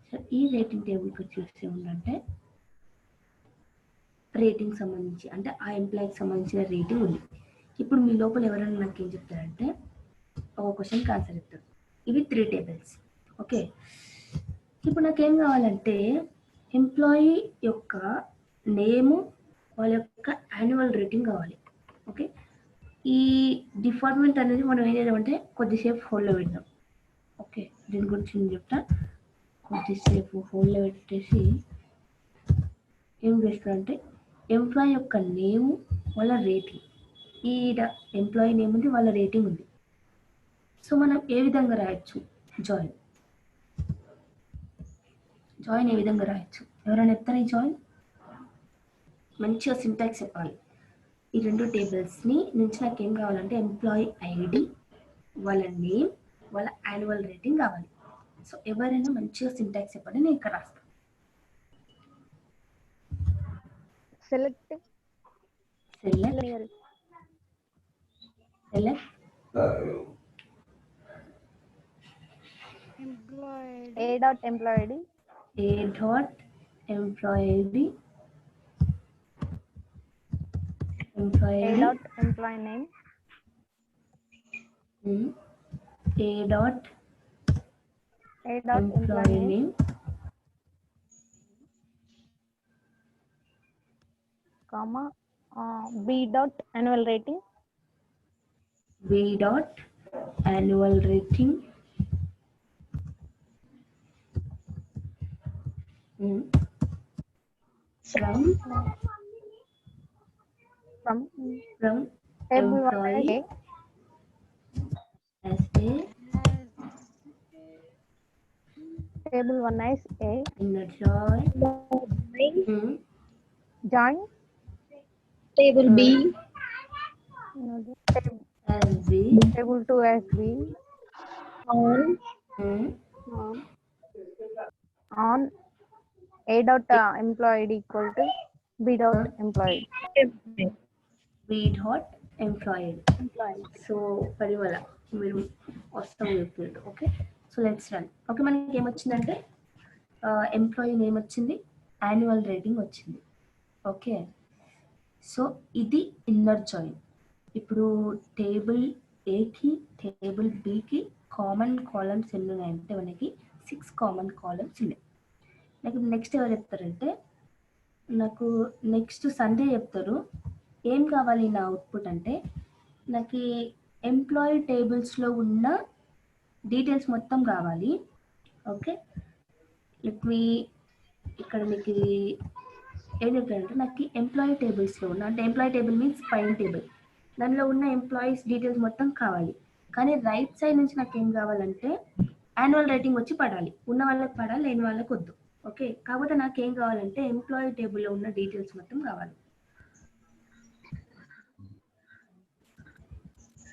so ఈ రేటింగ్ టేబుల్కి చూస్తే ఉందంటే రేటింగ్ సంబంధించి అంటే ఆ ఎంప్లాయీకి సంబంధించిన రేటింగ్ ఉంది. ఇప్పుడు మీ లోపల ఎవరైనా నాకు ఏం చెప్తారంటే ఒక క్వశ్చన్కి ఆన్సర్ చెప్తారు. ఇవి 3 టేబుల్స్. ఓకే, ఇప్పుడు నాకేం కావాలంటే ఎంప్లాయీ యొక్క నేము, వాళ్ళ యొక్క యాన్యువల్ రేటింగ్ కావాలి. ఓకే, ఈ డిపార్ట్మెంట్ అనేది మనం ఏం చేద్దామంటే కొద్దిసేపు హోల్డ్లో పెడదాం. ఓకే, దీని గురించి నేను చెప్తా. కొద్దిసేపు హోల్డ్లో పెట్టేసి ఏం చేస్తారంటే ఎంప్లాయీ యొక్క నేము, వాళ్ళ రేటింగ్, ఈ ఎంప్లాయీ నేమ్ ఉంది, వాళ్ళ రేటింగ్ ఉంది. సో మనం ఏ విధంగా రాయొచ్చు? జాయిన్ ఏ విధంగా రాయొచ్చు? ఎవరైనా చెప్తారా? ఈ జాయిన్ మంచిగా సింటాక్స్ చెప్పాలి. ఈ 2 టేబుల్స్ని నుంచి నాకు ఏం కావాలంటే ఎంప్లాయీ ఐడి, వాళ్ళ నేమ్, వాళ్ళ యాన్యువల్ రేటింగ్ కావాలి. సో ఎవరైనా మంచిగా సింటాక్స్ చెప్పండి, నేను ఇక్కడ రాస్తాను. Select A dot employee ID, A dot employee name, A dot employee name, comma B dot annual rating, B dot annual rating, from table employee A, as a Table 1 is A. Inner join. Hmm. Join. Table B. As B. Table 2 as B. On. Hmm. On A dot employed equal to B dot employed. B dot employed. So Parimala మీరు వస్తాము చెప్పారు. Okay, so let's run. Okay, మనకి ఏమొచ్చిందంటే ఎంప్లాయీ నేమ్ వచ్చింది, యాన్యువల్ రేటింగ్ వచ్చింది. ఓకే, సో ఇది ఇన్నర్ జాయిన్. ఇప్పుడు టేబుల్ ఏకి టేబుల్ బికి కామన్ కాలమ్స్ ఎన్ని ఉన్నాయంటే మనకి 6 కామన్ కాలమ్స్ ఉన్నాయి. నాకు నెక్స్ట్ ఎవరు చెప్తారంటే నాకు నెక్స్ట్ సండే చెప్తారు. ఏం కావాలి నా అవుట్పుట్ అంటే నాకు ఎంప్లాయీ టేబుల్స్లో ఉన్న డీటెయిల్స్ మొత్తం కావాలి. ఓకే, లెట్ మీ ఇక్కడ మీకు ఏం చెప్తారంటే నాకు ఎంప్లాయీ టేబుల్స్లో ఉన్న, అంటే ఎంప్లాయీ టేబుల్ మీన్స్ పైన టేబుల్, దానిలో ఉన్న ఎంప్లాయీస్ డీటెయిల్స్ మొత్తం కావాలి. కానీ రైట్ సైడ్ నుంచి నాకు ఏం కావాలంటే యాన్యువల్ రేటింగ్ వచ్చి పడాలి. ఉన్న వాళ్ళకి పడాలి, లేని వాళ్ళకి వద్దు. ఓకే, కాకపోతే నాకు ఏం కావాలంటే ఎంప్లాయీ టేబుల్లో ఉన్న డీటెయిల్స్ మొత్తం కావాలి.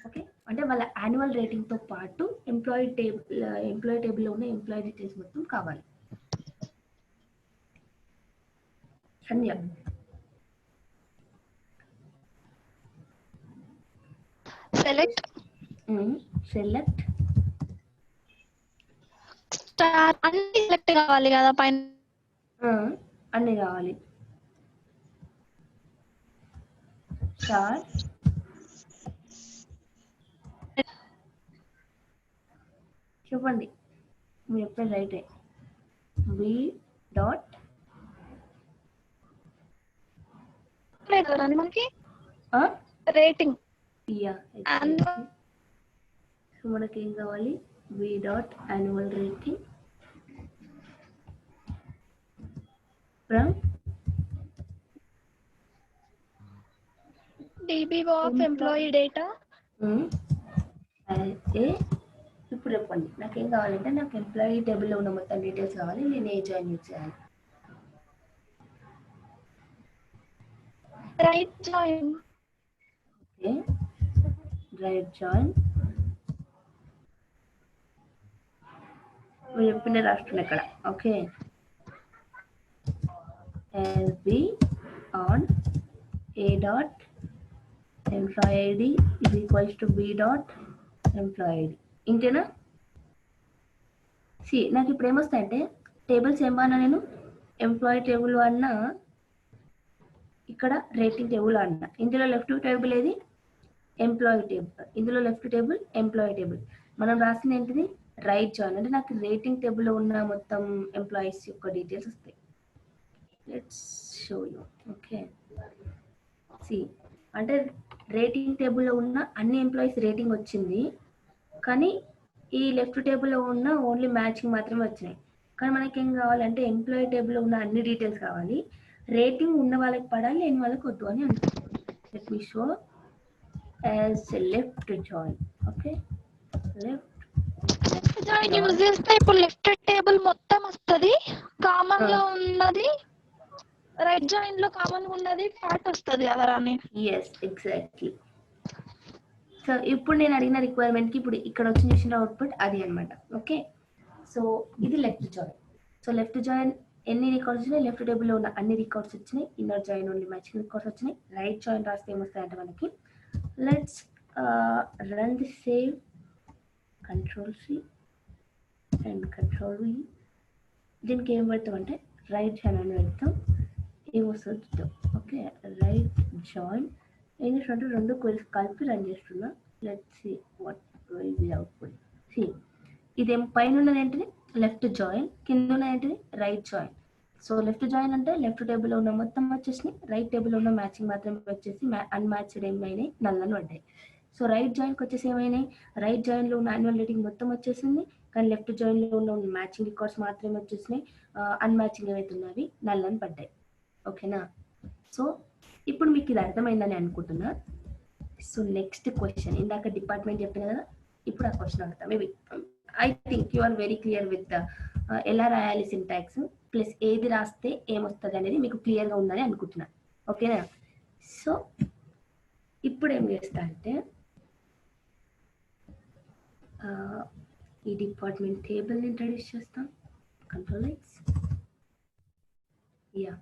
ఓకే, అంటే వాళ్ళ యాన్యువల్ రేటింగ్తో పాటు ఎంప్లాయీ టేబుల్లో ఉన్న ఎంప్లాయీ డీటెయిల్స్ మొత్తం కావాలి. సంధ్య. Select select star. అన్ని సెలెక్ట్ కావాలి కదా పైన. అన్నీ కావాలి. స్టార్ చెప్పండి, మీరు చెప్పేది రైటే. బి డాట్ లేదు కదా మనకి రేటింగ్. సో మనకి ఏం కావాలి? V dot annual rating from DB of employee data. ఇప్పుడు చెప్పండి, నాకేం కావాలంటే నాకు ఎంప్లాయీ టేబుల్లో ఉన్న మొత్తం డీటెయిల్స్ కావాలి. నేను ఏ జాయిన్ యూజ్ చేయాలి? Right join. Okay, right join. మీరు చెప్పిండే రాష్ట్రం ఎక్కడ? Okay, SB on A dot employee ID is equals to be dot employee ID. ఇంతేనా? సి నాకు ఇప్పుడు ఏమొస్తాయంటే టేబుల్స్ ఏమన్నా, నేను ఎంప్లాయీ టేబుల్ అన్నా, ఇక్కడ రేటింగ్ టేబుల్ అన్నా. ఇందులో లెఫ్ట్ టేబుల్ ఏది? Employee table. ఇందులో లెఫ్ట్ టేబుల్ ఎంప్లాయీ టేబుల్. మనం రాసింది ఏంటిది? Right join. అంటే నాకు రేటింగ్ టేబుల్లో ఉన్న మొత్తం ఎంప్లాయీస్ యొక్క డీటెయిల్స్ వస్తాయి. Let's show you. Okay, C అంటే రేటింగ్ టేబుల్లో ఉన్న అన్ని ఎంప్లాయీస్ రేటింగ్ వచ్చింది, కానీ ఈ లెఫ్ట్ టేబుల్లో ఉన్న ఓన్లీ మ్యాచింగ్ మాత్రమే వచ్చినాయి. కానీ మనకి ఏం కావాలంటే ఎంప్లాయీ టేబుల్లో ఉన్న అన్ని డీటెయిల్స్ కావాలి. రేటింగ్ ఉన్న వాళ్ళకి పడాలి, లేని వాళ్ళకి వద్దు అని అనుకుంటున్నాను. Let me show as left join. Okay, left join use చేస్తే ఇప్పుడు లెఫ్ట్ టేబుల్ మొత్తం వస్తుంది. కామన్ లో ఉన్నది రైట్ జాయిన్ లో కామన్ ఉన్నది పార్ట్ వస్తుంది కదా రాని. Yes, exactly. సో ఇప్పుడు నేను అడిగిన రిక్వైర్మెంట్ కి ఇప్పుడు ఇక్కడ వచ్చి చూసిన అవుట్పుట్ అది అనమాట. ఓకే, సో ఇది left join. So left join ఎన్ని రికార్డ్స్ వచ్చినాయి? లెఫ్ట్ టేబుల్లో ఉన్న అన్ని రికార్డ్స్ వచ్చినాయి. Inner join only matching records వచ్చినాయి. రైట్ జాయిన్ రాస్తే ఏమొస్తాయంటే మనకి, let's run the save, control C and control V. దీనికి ఏం పెడతామంటే రైట్ జాయిన్ అని పెడతాం. ఏమొస్తుంది చూద్దాం. ఓకే, రైట్ జాయిన్ ఏం చేస్తున్నట్టు రెండు కలిపి రన్ చేస్తున్నా. Let's see what will be output. See ఇదేం పైన ఉన్నది ఏంటిది? Left join. కింద ఉన్నది ఏంటిది? Right join. So left join అంటే లెఫ్ట్ టేబుల్లో ఉన్న మొత్తం వచ్చేసినాయి, రైట్ టేబుల్లో ఉన్న మ్యాచింగ్ మాత్రమే వచ్చేసి అన్మ్యాచ్డ్ ఏమైనాయి, నల్లని పడ్డాయి. సో రైట్ జాయిన్కి వచ్చేసి ఏమైనాయి? రైట్ జాయిన్లో ఉన్న యాన్యువల్ రేటింగ్ మొత్తం వచ్చేసింది, కానీ లెఫ్ట్ జాయిన్లో ఉన్న మ్యాచింగ్ రికార్డ్స్ మాత్రమే వచ్చేసినాయి. అన్మ్యాచింగ్ ఏవైతే ఉన్నవి నల్లని పడ్డాయి. ఓకేనా? సో ఇప్పుడు మీకు ఇది అర్థమైందని అనుకుంటున్నా. సో నెక్స్ట్ క్వశ్చన్, ఇందాక డిపార్ట్మెంట్ చెప్పిన కదా, ఇప్పుడు ఆ క్వశ్చన్ అడుగుతా. Maybe I think you are very clear with the ఎలా రాయాలి సింటాక్స్ ప్లస్ ఏది రాస్తే ఏమొస్తుంది అనేది మీకు క్లియర్గా ఉందని అనుకుంటున్నాను. ఓకేనా? సో ఇప్పుడు ఏం చేస్తా అంటే ఈ డిపార్ట్మెంట్ టేబుల్ని ఇంట్రడ్యూస్ చేస్తాం. Control X. యా,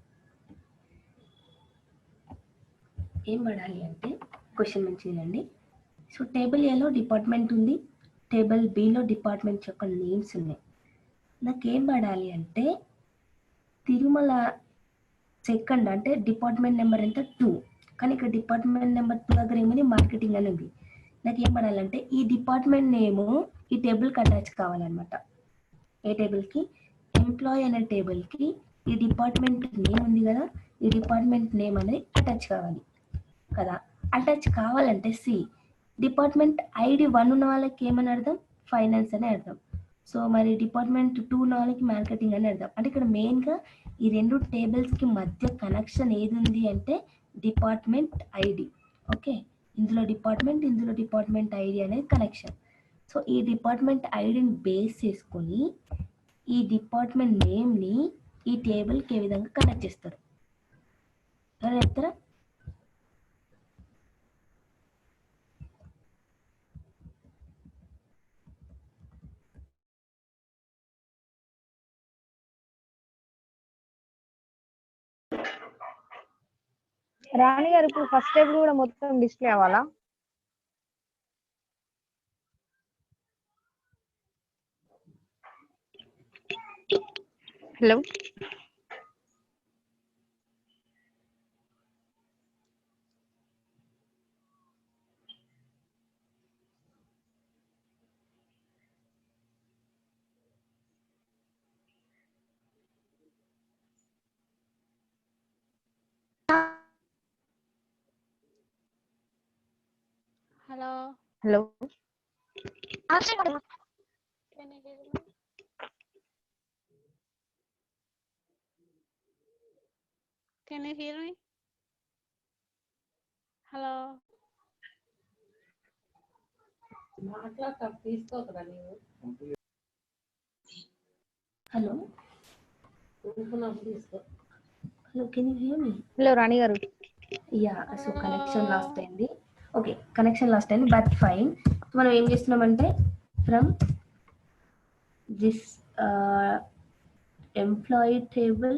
ఏం పడాలి అంటే క్వశ్చన్ మంచిదండి. సో టేబుల్ ఏలో డిపార్ట్మెంట్ ఉంది, టేబుల్ బిలో డిపార్ట్మెంట్ యొక్క నేమ్స్ ఉన్నాయి. నాకేం పడాలి అంటే తిరుమల సెకండ్ అంటే డిపార్ట్మెంట్ నెంబర్ ఎంత 2, కానీ ఇక్కడ డిపార్ట్మెంట్ నెంబర్ 2 దగ్గర ఏమని మార్కెటింగ్ అని ఉంది. నాకు ఏం పడాలంటే ఈ డిపార్ట్మెంట్ నేమ్ ఈ టేబుల్కి అటాచ్ కావాలన్నమాట. ఏ టేబుల్కి? ఎంప్లాయీ అనే టేబుల్కి ఈ డిపార్ట్మెంట్ నేమ్ ఉంది కదా, ఈ డిపార్ట్మెంట్ నేమ్ అనేది అటాచ్ కావాలి కదా. అటాచ్ కావాలంటే డిపార్ట్మెంట్ ఐడి 1 ఉన్న వాళ్ళకి ఏమని అర్థం? ఫైనాన్స్ అని అర్థం. సో మరి డిపార్ట్మెంట్ 2 ఉన్న వాళ్ళకి మార్కెటింగ్ అని అర్థం. అంటే ఇక్కడ మెయిన్గా ఈ రెండు టేబుల్స్కి మధ్య కనెక్షన్ ఏది ఉంది అంటే డిపార్ట్మెంట్ ఐడి. ఓకే, ఇందులో డిపార్ట్మెంట్ ఐడి అనేది కనెక్షన్. సో ఈ డిపార్ట్మెంట్ ఐడిని బేస్ చేసుకొని ఈ డిపార్ట్మెంట్ నేమ్ని ఈ టేబుల్కి ఏ విధంగా కనెక్ట్ చేస్తారు ఎవరు చెప్తారా? రాణి గారు ఇప్పుడు ఫస్ట్ టేబుల్ కూడా మొత్తం డిస్ప్లే అవ్వాలా? Hello, hello hello, Can you hear me? Hello. Hello hello, can you hear me? Hello Rani garu. Yeah, so connection lost అయింది. ఓకే, కనెక్షన్ లాస్ట్ అయింది, బట్ ఫైన్. మనం ఏం చేస్తున్నామంటే from this employee table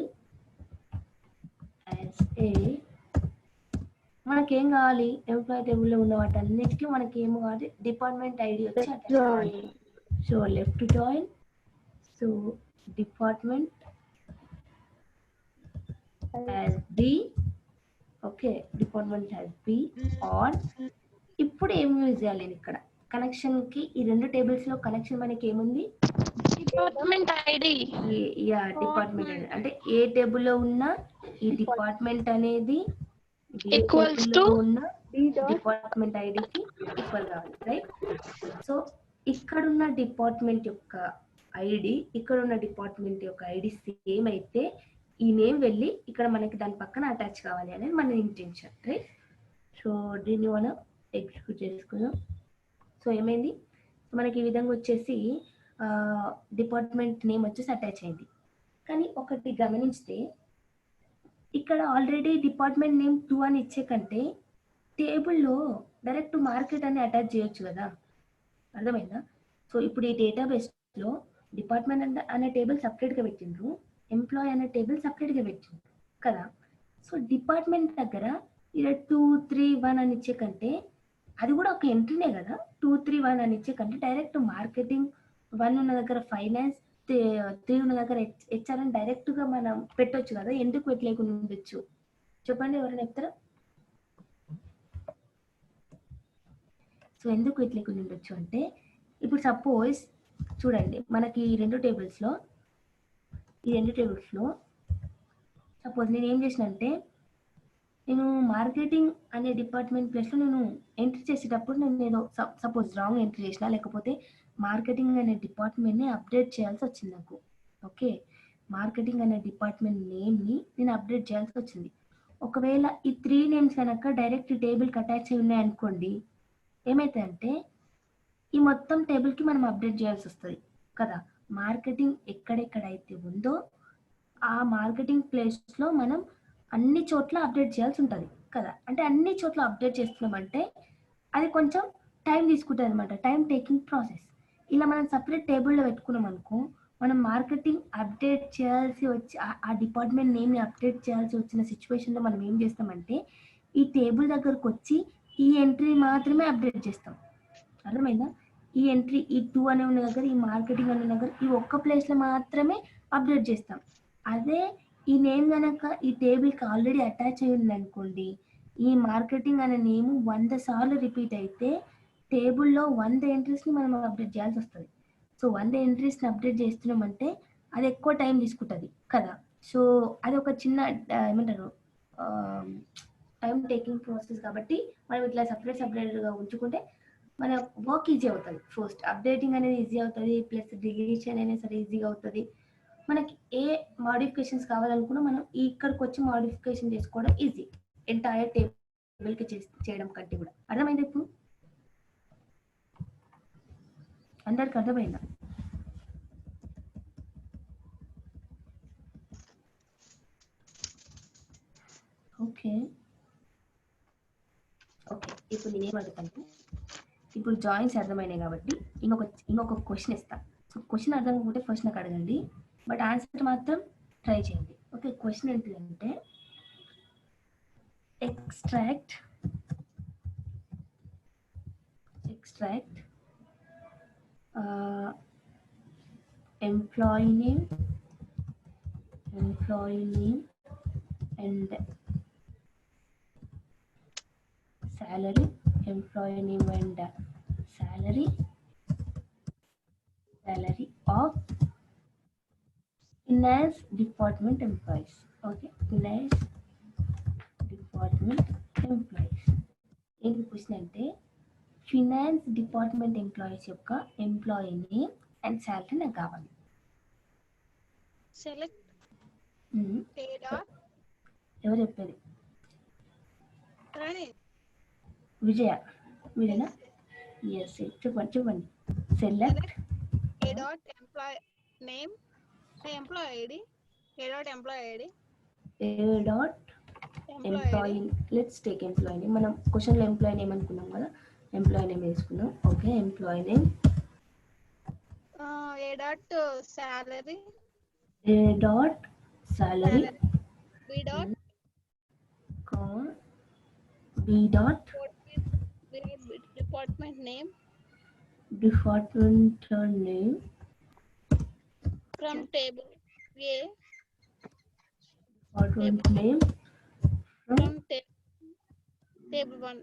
as A మనకేం కావాలి? ఎంప్లాయీ టేబుల్లో ఉన్న వాటన్నిటికీ మనకి ఏం కావాలి? డిపార్ట్మెంట్ ఐడి వచ్చి అటాచ్ కావాలి. So left join, so department as B. Okay, department has B on. ఇప్పుడు ఏం యూజ్ చేయాలి ఇక్కడ కనెక్షన్ కి? ఈ రెండు టేబుల్స్ లో కనెక్షన్ మనకి ఏముంది? Department ID. Yeah, department ID అంటే ఏ టేబుల్ లో ఉన్న ఈ డిపార్ట్మెంట్ అనేది Equals to ఉన్న డిపార్ట్మెంట్ ఐడికి ఈక్వల్ కావాలి, రైట్? సో ఇక్కడ ఉన్న డిపార్ట్మెంట్ యొక్క ఐడి, ఇక్కడ ఉన్న డిపార్ట్మెంట్ యొక్క ఐడి సేమ్ అయితే ఈ నేమ్ వెళ్ళి ఇక్కడ మనకి దాని పక్కన అటాచ్ కావాలి అనేది మన ఇంటెన్షన్, రైట్? సో దీన్ని మనం ఎగ్జిక్యూట్ చేసుకుందాం. సో ఏమైంది? మనకి ఈ విధంగా వచ్చేసి డిపార్ట్మెంట్ నేమ్ వచ్చేసి అటాచ్ అయింది. కానీ ఒకటి గమనించితే ఇక్కడ ఆల్రెడీ డిపార్ట్మెంట్ నేమ్ 2 అని ఇచ్చే కంటే టేబుల్లో డైరెక్ట్ మార్కెట్ అని అటాచ్ చేయొచ్చు కదా, అర్థమైందా? సో ఇప్పుడు ఈ డేటాబేస్లో డిపార్ట్మెంట్ అనే టేబుల్ సపరేట్గా పెట్టిండ్రు, ఎంప్లాయీ అనే టేబుల్ సపరేట్గా పెట్టిండ్రు కదా. సో డిపార్ట్మెంట్ దగ్గర ఇలా 2, 3, 1 అని ఇచ్చే కంటే అది కూడా ఒక ఎంట్రీనే కదా. 2, 3, 1 అని ఇచ్చే కంటే డైరెక్ట్ మార్కెటింగ్ 1 ఉన్న దగ్గర ఫైనాన్స్, 3 ఉన్న దగ్గర హెచ్ఆర్ అని డైరెక్ట్గా మనం పెట్టొచ్చు కదా. ఎందుకు పెట్టలేకుండా ఉండొచ్చు చెప్పండి, ఎవరైనా చెప్తారా? సో ఎందుకు పెట్టలేకుండా ఉండొచ్చు అంటే ఇప్పుడు సపోజ్ చూడండి, మనకి ఈ రెండు టేబుల్స్లో సపోజ్ నేను ఏం చేసిన అంటే నేను మార్కెటింగ్ అనే డిపార్ట్మెంట్ ప్లేస్లో నేను ఎంట్రీ చేసేటప్పుడు నేను ఏదో సపోజ్ రాంగ్ ఎంట్రీ చేసిన, లేకపోతే మార్కెటింగ్ అనే డిపార్ట్మెంట్ని అప్డేట్ చేయాల్సి వచ్చింది నాకు. ఓకే, మార్కెటింగ్ అనే డిపార్ట్మెంట్ నేమ్ని నేను అప్డేట్ చేయాల్సి వచ్చింది. ఒకవేళ ఈ 3 నేమ్స్ కనుక డైరెక్ట్ టేబుల్కి అటాచ్ అయి ఉన్నాయి అనుకోండి, ఏమైతే అంటే ఈ మొత్తం టేబుల్కి మనం అప్డేట్ చేయాల్సి వస్తుంది కదా. మార్కెటింగ్ ఎక్కడెక్కడైతే ఉందో ఆ మార్కెటింగ్ ప్లేస్లో మనం అన్ని చోట్ల అప్డేట్ చేయాల్సి ఉంటుంది కదా. అంటే అన్ని చోట్ల అప్డేట్ చేస్తున్నామంటే అది కొంచెం టైం తీసుకుంటుంది అనమాట, టైం టేకింగ్ ప్రాసెస్. ఇలా మనం సపరేట్ టేబుల్లో పెట్టుకున్నాం అనుకో, మనం మార్కెటింగ్ అప్డేట్ చేయాల్సి వచ్చి ఆ డిపార్ట్మెంట్ నేమ్ని అప్డేట్ చేయాల్సి వచ్చిన సిచ్యువేషన్లో మనం ఏం చేస్తామంటే ఈ టేబుల్ దగ్గరకు వచ్చి ఈ ఎంట్రీ మాత్రమే అప్డేట్ చేస్తాం. అర్థమైందా? ఈ ఎంట్రీ ఈ 2 అనే ఉన్న దగ్గర, ఈ మార్కెటింగ్ అనే దగ్గర ఈ ఒక్క ప్లేస్లో మాత్రమే అప్డేట్ చేస్తాం. అదే ఈ నేమ్ కనుక ఈ టేబుల్కి ఆల్రెడీ అటాచ్ అయి ఉంది అనుకోండి, ఈ మార్కెటింగ్ అనే నేమ్ 100 సార్లు రిపీట్ అయితే టేబుల్లో 100 ఎంట్రీస్ని మనం అప్డేట్ చేయాల్సి వస్తుంది. సో 100 ఎంట్రీస్ని అప్డేట్ చేస్తున్నామంటే అది ఎక్కువ టైం తీసుకుంటుంది కదా. సో అది ఒక చిన్న ఏమంటారు టైం టేకింగ్ ప్రాసెస్. కాబట్టి మనం ఇట్లా సపరేట్గా ఉంచుకుంటే మన వర్క్ ఈజీ అవుతుంది. ఫస్ట్ అప్డేటింగ్ అనేది ఈజీ అవుతుంది, ప్లస్ డిలీషన్ అనేది సరే ఈజీగా అవుతుంది. మనకి ఏ మాడిఫికేషన్స్ కావాలనుకున్నా మనం ఇక్కడికి వచ్చి మాడిఫికేషన్ చేసుకోవడం ఈజీ, ఎంటైర్ టేబుల్కి చేయడం కంటే కూడా. అర్థమైంది ఇప్పుడు అందరికి? అర్థమైందా? ఓకే ఓకే, ఇప్పుడు నేనేం అడుగుతాను, ఇప్పుడు జాయిన్స్ అర్థమైనాయి కాబట్టి ఇంకొక క్వశ్చన్ ఇస్తా. సో క్వశ్చన్ అర్థం కాకపోతే ఫస్ట్ నాకు అడగండి, బట్ ఆన్సర్ మాత్రం ట్రై చేయండి. ఓకే, క్వశ్చన్ ఏంటిదంటే extract employee name and salary, employee name and salary of finance department employees. Okay, finance department employees. ఏంటి క్వశ్చన్ అంటే ఫినాన్స్ డిపార్ట్మెంట్ ఎంప్లాయీస్ యొక్క ఎంప్లాయీ నేమ్ అండ్ శాలరీ నాకు కావాలి. సెలెక్ట్ ఎవరు చెప్పేది? విజయ, విజయనా? ఎస్, చెప్పండి. Select employee name, employee ID, employee. Let's take employee name. మనం క్వశ్చన్లో ఎంప్లాయీ నేమ్ అనుకున్నాం కదా, ఎంప్లాయీ నేమ్ వేసుకున్నాం. Okay, employee name salary B dot department name from table A, department name from table 1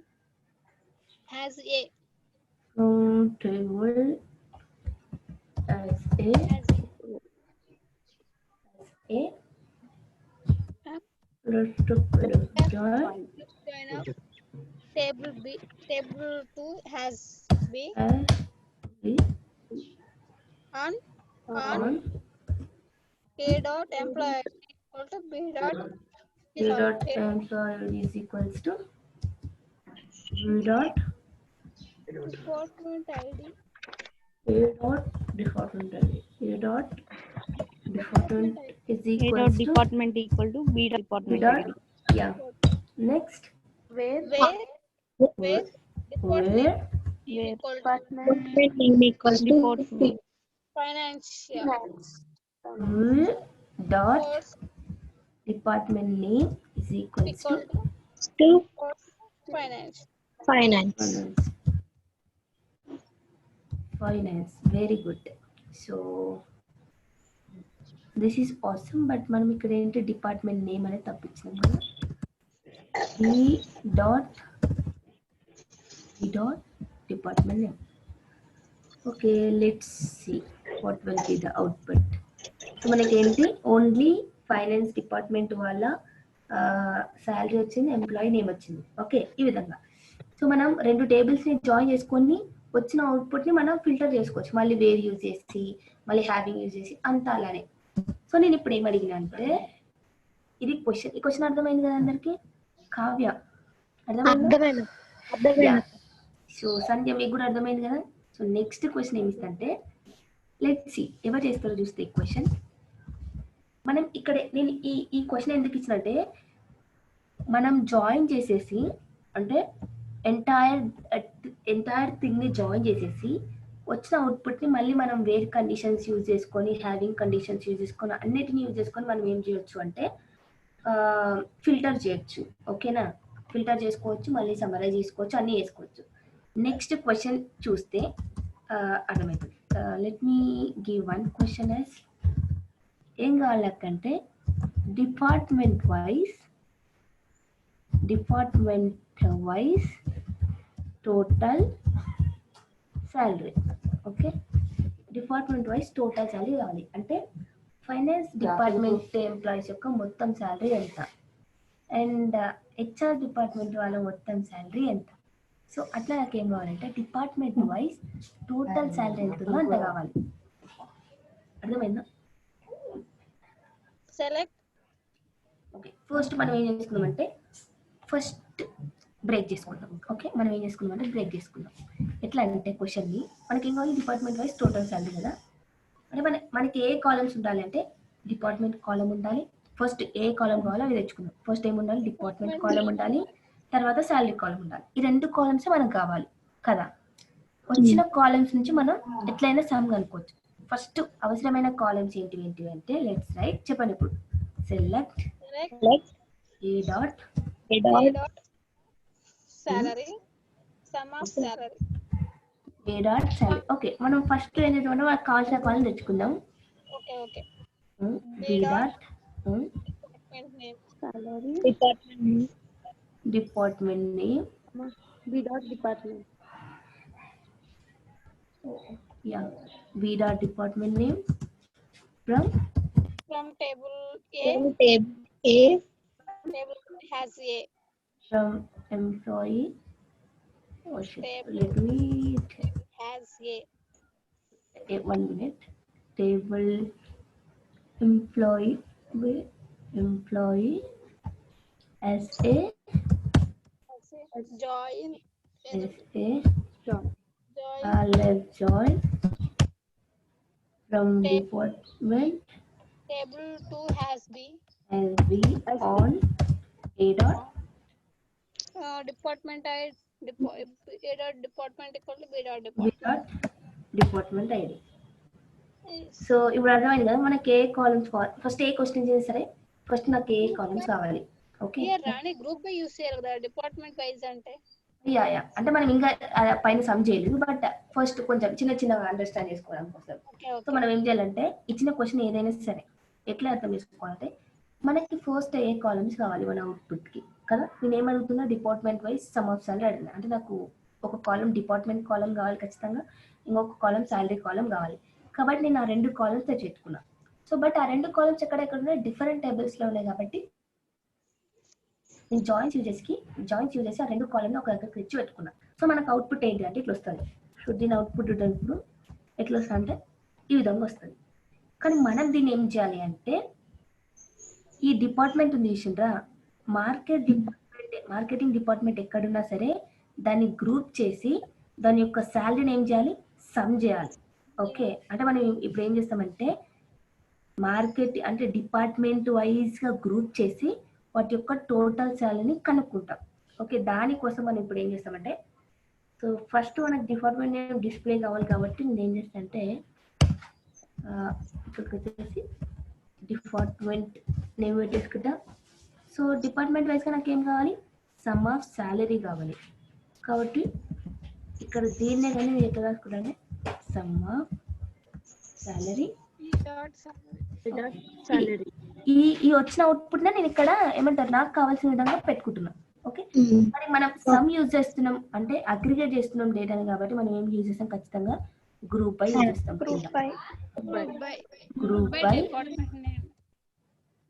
has A, from table as A let's join up. Table B, table 2 has B on A dot employee equal to B dot employee is equals to B dot department ID, A dot department ID, A dot department is equals to department equal to B dot B department dot. ID. Yeah, next where equal to financial dot department name is equals to finance. Very good. So this is awesome, but మనం ఇక్కడ ఏంటి డిపార్ట్మెంట్ నేమ్ అనేది తప్పించాం కదా. B dot department name. Okay, let's see what will be the output. So మనకి ఏంటి ఓన్లీ ఫైనాన్స్ డిపార్ట్మెంట్ వాళ్ళ శాలరీ వచ్చింది, ఎంప్లాయీ నేమ్ వచ్చింది. ఓకే, ఈ విధంగా. సో మనం 2 టేబుల్స్ని జాయిన్ చేసుకొని వచ్చిన అవుట్పుట్ని మనం ఫిల్టర్ చేసుకోవచ్చు, మళ్ళీ వేర్ యూజ్ చేసి మళ్ళీ హ్యావింగ్ యూజ్ చేసి అంతా అలానే. సో నేను ఇప్పుడు ఏం అడిగినా అంటే ఇది క్వశ్చన్, ఈ క్వశ్చన్ అర్థమైంది కదా అందరికి? కావ్య అర్థమైంది? సో సంధ్య మీకు కూడా అర్థమైంది కదా. సో నెక్స్ట్ క్వశ్చన్ ఏమిస్తంటే లెట్స్ సి ఎవరు చేస్తారో చూస్తే ఈ క్వశ్చన్. మనం ఇక్కడ నేను ఈ క్వశ్చన్ ఎందుకు ఇచ్చినంటే మనం జాయిన్ చేసేసి అంటే ఎంటైర్ థింగ్ని జాయిన్ చేసేసి వచ్చిన అవుట్పుట్ని మళ్ళీ మనం వేర్ కండిషన్స్ యూజ్ చేసుకొని హ్యావింగ్ కండిషన్స్ యూజ్ చేసుకొని అన్నిటిని యూజ్ చేసుకొని మనం ఏం చేయొచ్చు అంటే ఫిల్టర్ చేయొచ్చు. ఓకేనా, ఫిల్టర్ చేసుకోవచ్చు, మళ్ళీ సమ్మరైజ్ చేసుకోవచ్చు, అన్నీ చేసుకోవచ్చు. నెక్స్ట్ క్వశ్చన్ చూస్తే అర్థమవుతుంది. Let me give one question as ఏం కావాలంటే department wise total salary. Okay, department wise total salary కావాలి అంటే ఫైనాన్స్ డిపార్ట్మెంట్ ఎంప్లాయీస్ యొక్క మొత్తం శాలరీ ఎంత అండ్ హెచ్ఆర్ డిపార్ట్మెంట్ వాళ్ళ మొత్తం శాలరీ ఎంత. సో అట్లా నాకు ఏం కావాలంటే డిపార్ట్మెంట్ వైజ్ టోటల్ శాలరీ ఎంత ఉందో అంత కావాలి. అర్థమైందా? సెలెక్ట్. ఓకే, ఫస్ట్ మనం ఏం చేసుకుందామంటే ఫస్ట్ బ్రేక్ చేసుకుందాం. ఓకే, మనం ఏం చేసుకుందామంటే బ్రేక్ చేసుకుందాం. ఎట్లా అంటే క్వశ్చన్ని మనకి ఏం కావాలి, డిపార్ట్మెంట్ వైజ్ టోటల్ శాలరీ కదా. అంటే మనకి ఏ కాలమ్స్ ఉండాలి అంటే డిపార్ట్మెంట్ కాలం ఉండాలి. ఫస్ట్ ఏ కాలం కావాలో అది తెచ్చుకుందాం. ఫస్ట్ ఏముండాలి, డిపార్ట్మెంట్ కాలం ఉండాలి, తర్వాత శాలరీ కాలం ఉండాలి. ఈ రెండు కాలమ్స్ మనకు కావాలి కదా. వచ్చిన కాలమ్స్ నుంచి మనం ఎట్లయినా సమ్ కనుక్కోవచ్చు. ఫస్ట్ అవసరమైన కాలమ్స్ ఏంటివి అంటే లెట్స్ రైట్. చెప్పండి ఇప్పుడు. Select A dot salary sum of salary A dot salary. Okay, మనం ఫస్ట్ ఏం చేద్దాం అంటే మనకు కావాల్సిన కాలం తెచ్చుకుందాం. Okay B dot salary department name b dot department yeah b dot department name from table has a from employee. Oh shit, Table. let me has a 1 minute. Table employee as a join job let's join from Table. department table 2 has b and be on a dot department a dot department equal to b dot b department. dot department id. So ఇప్పుడు అర్థమైంది కదా మనకి ఏ కాలమ్స్ ఫస్ట్ ఏ క్వశ్చన్ చేసి సరే ఫస్ట్ నాకు ఏ కాలమ్స్ కావాలి. Okay, Rani group by use చేయాలి కదా డిపార్ట్మెంట్ వైజ్ అంటే. యా అంటే మనం ఇంకా పైన సమ్ చేయలేదు, బట్ ఫస్ట్ కొంచెం చిన్నగా అండర్స్టాండ్ చేసుకోవడం కోసం. సో మనం ఏం చేయాలంటే ఇచ్చిన క్వశ్చన్ ఏదైనా సరే ఎట్లా అర్థం చేసుకోవాలంటే మనకి ఫస్ట్ ఏ కాలమ్స్ కావాలి మన అవుట్పుట్కి కదా. నేను ఏమడుగుతున్నా department wise sum of salary అడిగిన అంటే నాకు ఒక కాలం డిపార్ట్మెంట్ కాలం కావాలి ఖచ్చితంగా, ఇంకొక కాలం శాలరీ కాలం కావాలి. కాబట్టి నేను ఆ రెండు కాలమ్స్ తెచ్చుకున్నా. సో బట్ ఆ రెండు కాలమ్స్ ఎక్కడ ఉన్నాయి, డిఫరెంట్ టేబుల్స్లో ఉన్నాయి. కాబట్టి నేను జాయిన్స్ యూజ్ చేసి ఆ రెండు కాలమ్ని ఒక దగ్గర తెచ్చి పెట్టుకున్నా. సో మనకు అవుట్పుట్ ఏంటి అంటే ఇట్లా వస్తుంది. సో దీని అవుట్పుట్ ఇప్పుడు ఎట్లా వస్తుంది అంటే ఈ విధంగా వస్తుంది. కానీ మనం దీన్ని ఏం చేయాలి అంటే ఈ డిపార్ట్మెంట్ ఉంది చూసిండ్రా, మార్కెటింగ్ డిపార్ట్మెంట్ ఎక్కడున్నా సరే దాన్ని గ్రూప్ చేసి దాని యొక్క శాలరీని ఏం చేయాలి, సమ్ చేయాలి. ఓకే, అంటే మనం ఇప్పుడు ఏం చేస్తామంటే మార్కెట్ అంటే డిపార్ట్మెంట్ వైజ్గా గ్రూప్ చేసి వాటి యొక్క టోటల్ శాలరీని కనుక్కుంటాం. ఓకే, దానికోసం మనం ఇప్పుడు ఏం చేస్తామంటే సో ఫస్ట్ మనకు డిపార్ట్మెంట్ నేమ్ డిస్ప్లే కావాలి కాబట్టి నేను ఏం చేస్తాను అంటే ఇక్కడికి వచ్చేసి డిపార్ట్మెంట్ నేమ్ పెట్టేసుకుంటా. సో డిపార్ట్మెంట్ వైజ్గా నాకు ఏం కావాలి, సమ్ ఆఫ్ శాలరీ కావాలి. కాబట్టి ఇక్కడ దీన్నే కానీ నేను ఎట్లా రాసుకుంటానే సమ్ ఆఫ్ శాలరీ salary ఈ వచ్చిన అవుట్పుట్ నేను ఇక్కడ ఏమంటారు నాకు కావాల్సిన విధంగా పెట్టుకుంటున్నాం. ఓకే, మరి మనం సమ్ యూజ్ చేస్తున్నాం అంటే అగ్రిగేట్ చేస్తున్నాం డేటాని కాబట్టి మనం ఏం యూజ్ చేస్తాం, ఖచ్చితంగా గ్రూప్ బై యూజ్ చేస్తాం. Group by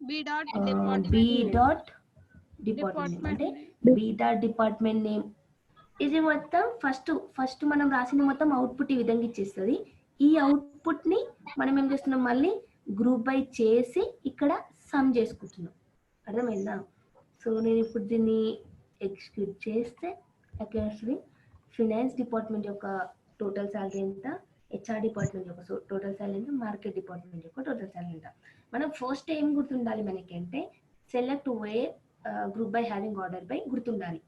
B dot department అంటే బి డాట్ డిపార్ట్మెంట్ నేమ్. ఇది మొత్తం ఫస్ట్ మనం రాసిన మొత్తం అవుట్పుట్ ఈ విధంగా ఇచ్చేస్తుంది. ఈ అవుట్పుట్ ని మనం ఏం చేస్తున్నాం, మళ్ళీ గ్రూప్ బై చేసి ఇక్కడ సమ్ చేసుకుంటున్నాం. అర్థమైందా? సో నేను ఇప్పుడు దీన్ని ఎగ్జిక్యూట్ చేస్తే అక్కడ ఫినాన్స్ డిపార్ట్మెంట్ యొక్క టోటల్ శాలరీ ఎంత, హెచ్ఆర్ డిపార్ట్మెంట్ యొక్క టోటల్ సాలరీ ఎంత, మార్కెట్ డిపార్ట్మెంట్ యొక్క టోటల్ సాలరీ ఎంత. మనం ఫస్ట్ ఏం గుర్తుండాలి మనకి అంటే select where group by having order by గుర్తుండాలి.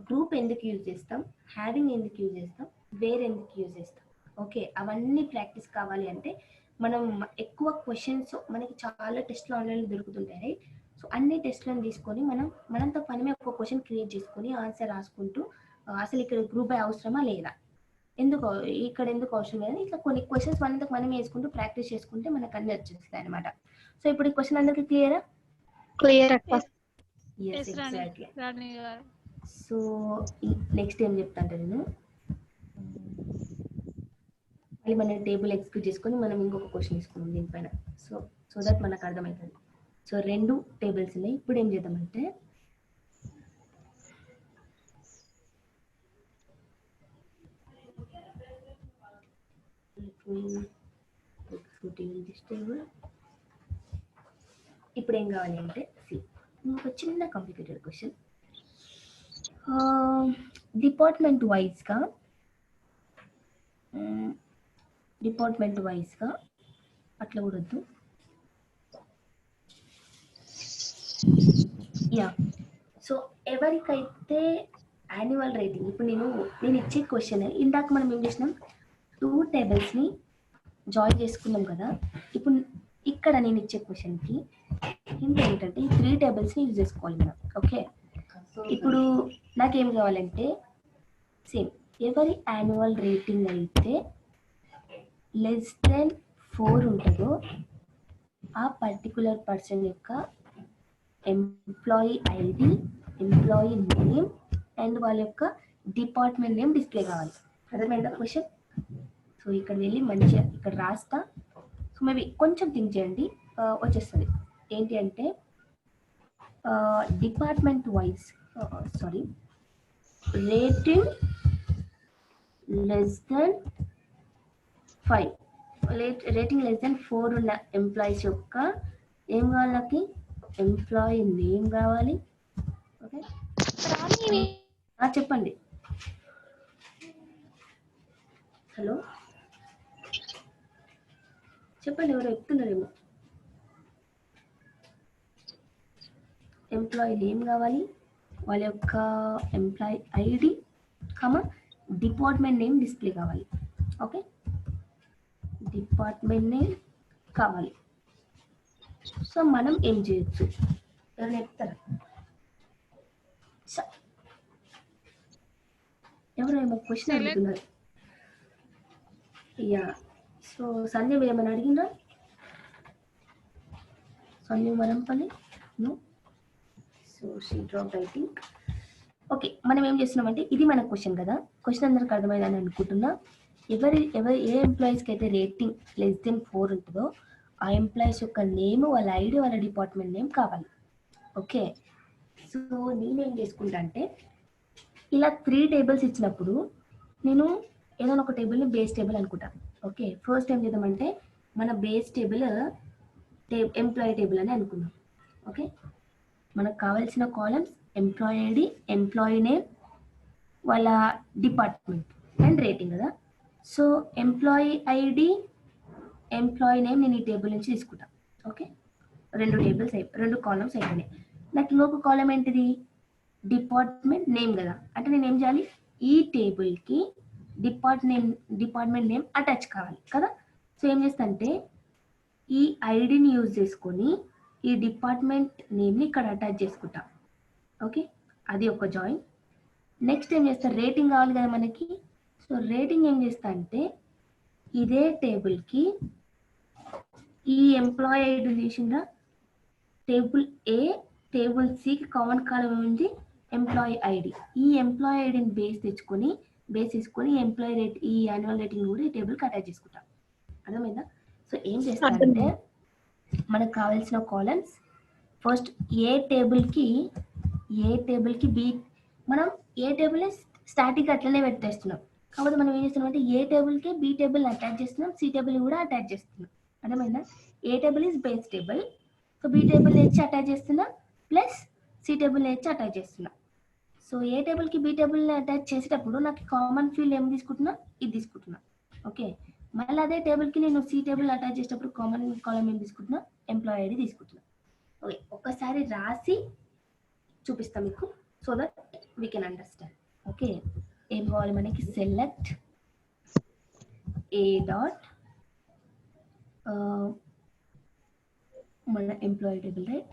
గ్రూప్ ఎందుకు యూజ్ చేస్తాం, హ్యావింగ్ ఎందుకు యూజ్ చేస్తాం, వేర్ ఎందుకు యూజ్ చేస్తాం. ఓకే, అవన్నీ ప్రాక్టీస్ కావాలి అంటే మనం ఎక్కువ క్వశ్చన్స్ మనకి చాలా టెస్ట్లు ఆన్లైన్లో దొరుకుతుంటాయి రైట్. సో అన్ని టెస్ట్లను తీసుకొని మనంతో పని ఒక క్వశ్చన్ క్రియేట్ చేసుకొని ఆన్సర్ రాసుకుంటూ అసలు ఇక్కడ గ్రూప్ బై అవసరమా లేదా, ఎందుకు ఇక్కడ ఎందుకు అవసరం లేదని ఇట్లా కొన్ని క్వశ్చన్స్ మనంతకు మనం వేసుకుంటూ ప్రాక్టీస్ చేసుకుంటే మనకు అన్ని వచ్చేస్తాయి అనమాట. సో ఇప్పుడు ఈ క్వశ్చన్ అందరికి క్లియరా? క్లియర్ అక్క. Yes exactly. రాణి గారు. సో నెక్స్ట్ ఏం చెప్తా అంటే నేను మళ్ళీ మన టేబుల్ ఎగ్జిక్యూట్ చేసుకొని మనం ఇంకొక క్వశ్చన్ తీసుకున్నాం దీనిపైన. సో దట్ మనకు అర్థమవుతుంది. సో 2 టేబుల్స్ ఉన్నాయి. ఇప్పుడు ఏం చేద్దామంటే ఇప్పుడు ఏం కావాలి అంటే ఒక చిన్న కాంప్లికేటెడ్ క్వశ్చన్. డిపార్ట్మెంట్ వైజ్గా అట్లా కూడా వద్దు. యా, సో ఎవరికైతే యాన్యువల్ రేటింగ్, ఇప్పుడు నేను ఇచ్చే క్వశ్చన్ ఇందాక మనం ఏం చేసినాం, 2 టేబుల్స్ని జాయిన్ చేసుకున్నాం కదా. ఇప్పుడు ఇక్కడ నేను ఇచ్చే క్వశ్చన్కి హింట్ ఏంటంటే ఈ 3 టేబుల్స్ని యూజ్ చేసుకోవాలి మనం. ఓకే, ఇప్పుడు నాకేం కావాలంటే సేమ్ ఎవరి యాన్యువల్ రేటింగ్ అయితే <4 ఉంటుందో ఆ పర్టికులర్ పర్సన్ యొక్క employee ID, employee name and వాళ్ళ యొక్క డిపార్ట్మెంట్ నేమ్ డిస్ప్లే కావాలి. అర్థమైందా క్వశ్చన్? సో ఇక్కడ వెళ్ళి మంచిగా ఇక్కడ రాస్తా. సో మేబీ కొంచెం థింక్ చేయండి, వచ్చేస్తుంది. ఏంటి అంటే డిపార్ట్మెంట్ వైజ్ రేటింగ్ <5, రేటింగ్ <4 ఉన్న ఎంప్లాయీస్ యొక్క ఏం కావాలి, నాకు ఎంప్లాయీ నేమ్ కావాలి. ఓకే, చెప్పండి. హలో చెప్పండి, ఎవరో చెప్తున్నారేమో. ఎంప్లాయీ నేమ్ కావాలి, వాళ్ళ యొక్క employee ID, department name display కావాలి. ఓకే, డిపార్ట్మెంట్ నేమ్ కావాలి. సో మనం ఏం చేయొచ్చు, ఎవరైనా చెప్తారా? ఎవరేమో క్వశ్చన్ అడుగుతున్నారు. యా, సో సంధ్య మీరు ఏమైనా అడిగిందా? Sandhya Marampalli no. So she drop I think. Okay, మనం ఏం చేస్తున్నామంటే ఇది మన క్వశ్చన్ కదా. క్వశ్చన్ అందరికి అర్థమైందని అనుకుంటున్నా. ఏ ఎంప్లాయీస్కి అయితే రేటింగ్ <4 ఉంటుందో ఆ ఎంప్లాయీస్ యొక్క నేమ్, వాళ్ళ ఐడి, వాళ్ళ డిపార్ట్మెంట్ నేమ్ కావాలి. ఓకే, సో నేనేం చేసుకుంటా అంటే ఇలా 3 టేబుల్స్ ఇచ్చినప్పుడు నేను ఏదైనా ఒక టేబుల్ని బేస్ టేబుల్ అనుకుంటాను. ఓకే, ఫస్ట్ ఏం చేద్దామంటే మన బేస్ టేబుల్ ఎంప్లాయీ టేబుల్ అని అనుకుందాం. ఓకే, మనకు కావాల్సిన columns employee ID, employee name, వాళ్ళ డిపార్ట్మెంట్ అండ్ రేటింగ్ కదా. So employee ID, employee name నేను ఈ టేబుల్ నుంచి తీసుకుంటాను. ఓకే, 2 కాలమ్స్ అయిపోయినాయి. నాకు ఇంకొక కాలం ఏంటిది, డిపార్ట్మెంట్ నేమ్ కదా. అంటే నేను ఏం చేయాలి, ఈ టేబుల్కి డిపార్ట్మెంట్ నేమ్ అటాచ్ కావాలి కదా. సో ఏం చేస్తా అంటే ఈ ఐడిని యూజ్ చేసుకొని ఈ డిపార్ట్మెంట్ నేమ్ని ఇక్కడ అటాచ్ చేసుకుంటా. ఓకే, అది ఒక జాయిన్. నెక్స్ట్ ఏం చేస్తా, రేటింగ్ కావాలి కదా మనకి. సో రేటింగ్ ఏం చేస్తా అంటే ఇదే టేబుల్కి ఈ ఎంప్లాయీ ఐడి చేసిందా, టేబుల్ ఏ, టేబుల్ సికి కామన్ కాలం ఉంది ఎంప్లాయీ ఐడి. ఈ ఎంప్లాయీ ఐడిని బేస్ తీసుకొని ఎంప్లాయీ రేట్, ఈ యాన్యువల్ రేటింగ్ కూడా ఈ టేబుల్కి అటాచ్ చేసుకుంటాం. అర్థమైందా? సో ఏం చేస్తానంటే మనకు కావాల్సిన కాలమ్స్ ఫస్ట్ ఏ టేబుల్కి బి, మనం ఏ టేబుల్ స్టాటిక్ అట్లనే పెట్టేస్తున్నాం. కాకపోతే మనం ఏం చేస్తున్నాం అంటే ఏ టేబుల్కి బి టేబుల్ని అటాచ్ చేస్తున్నాం, సి టేబుల్ని కూడా అటాచ్ చేస్తున్నాం. అర్థమైందా? A table is base table, so B table వచ్చి అటాచ్ చేస్తున్నా ప్లస్ సి టేబుల్ వచ్చి అటాచ్ చేస్తున్నా. సో ఏ టేబుల్కి బి టేబుల్ని అటాచ్ చేసేటప్పుడు నాకు కామన్ ఫీల్డ్ ఏం తీసుకుంటున్నా, ఇది తీసుకుంటున్నా. ఓకే, మళ్ళీ అదే టేబుల్కి నేను సి టేబుల్ అటాచ్ చేసేటప్పుడు కామన్ కాలం ఏం తీసుకుంటున్నా, ఎంప్లాయీ ఐడి తీసుకుంటున్నా. ఓకే, ఒక్కసారి రాసి చూపిస్తాం మీకు, so that we can understand. Okay, ఏం కావాలి మనకి, సెలెక్ట్ ఏ డాట్ మన ఎంప్లాయీ టేబుల్, రైట్?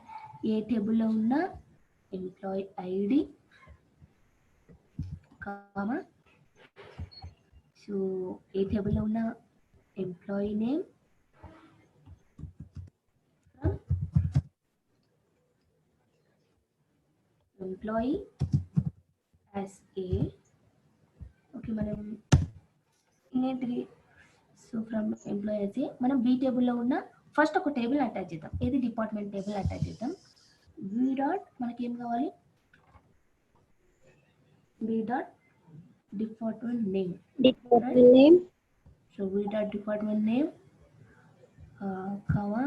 ఏ టేబుల్లో ఉన్న employee ID comma, so A టేబుల్లో ఉన్న employee name employee as A. Okay, మనం ఇంకేంటిది, so from employee as A మనం బి టేబుల్లో ఉన్న ఫస్ట్ ఒక టేబుల్ అటాచ్ చేద్దాం. ఏది, డిపార్ట్మెంట్ టేబుల్ అటాచ్ చేద్దాం. వి డాట్ మనకి ఏం కావాలి, V dot department name, department name, so V dot department name comma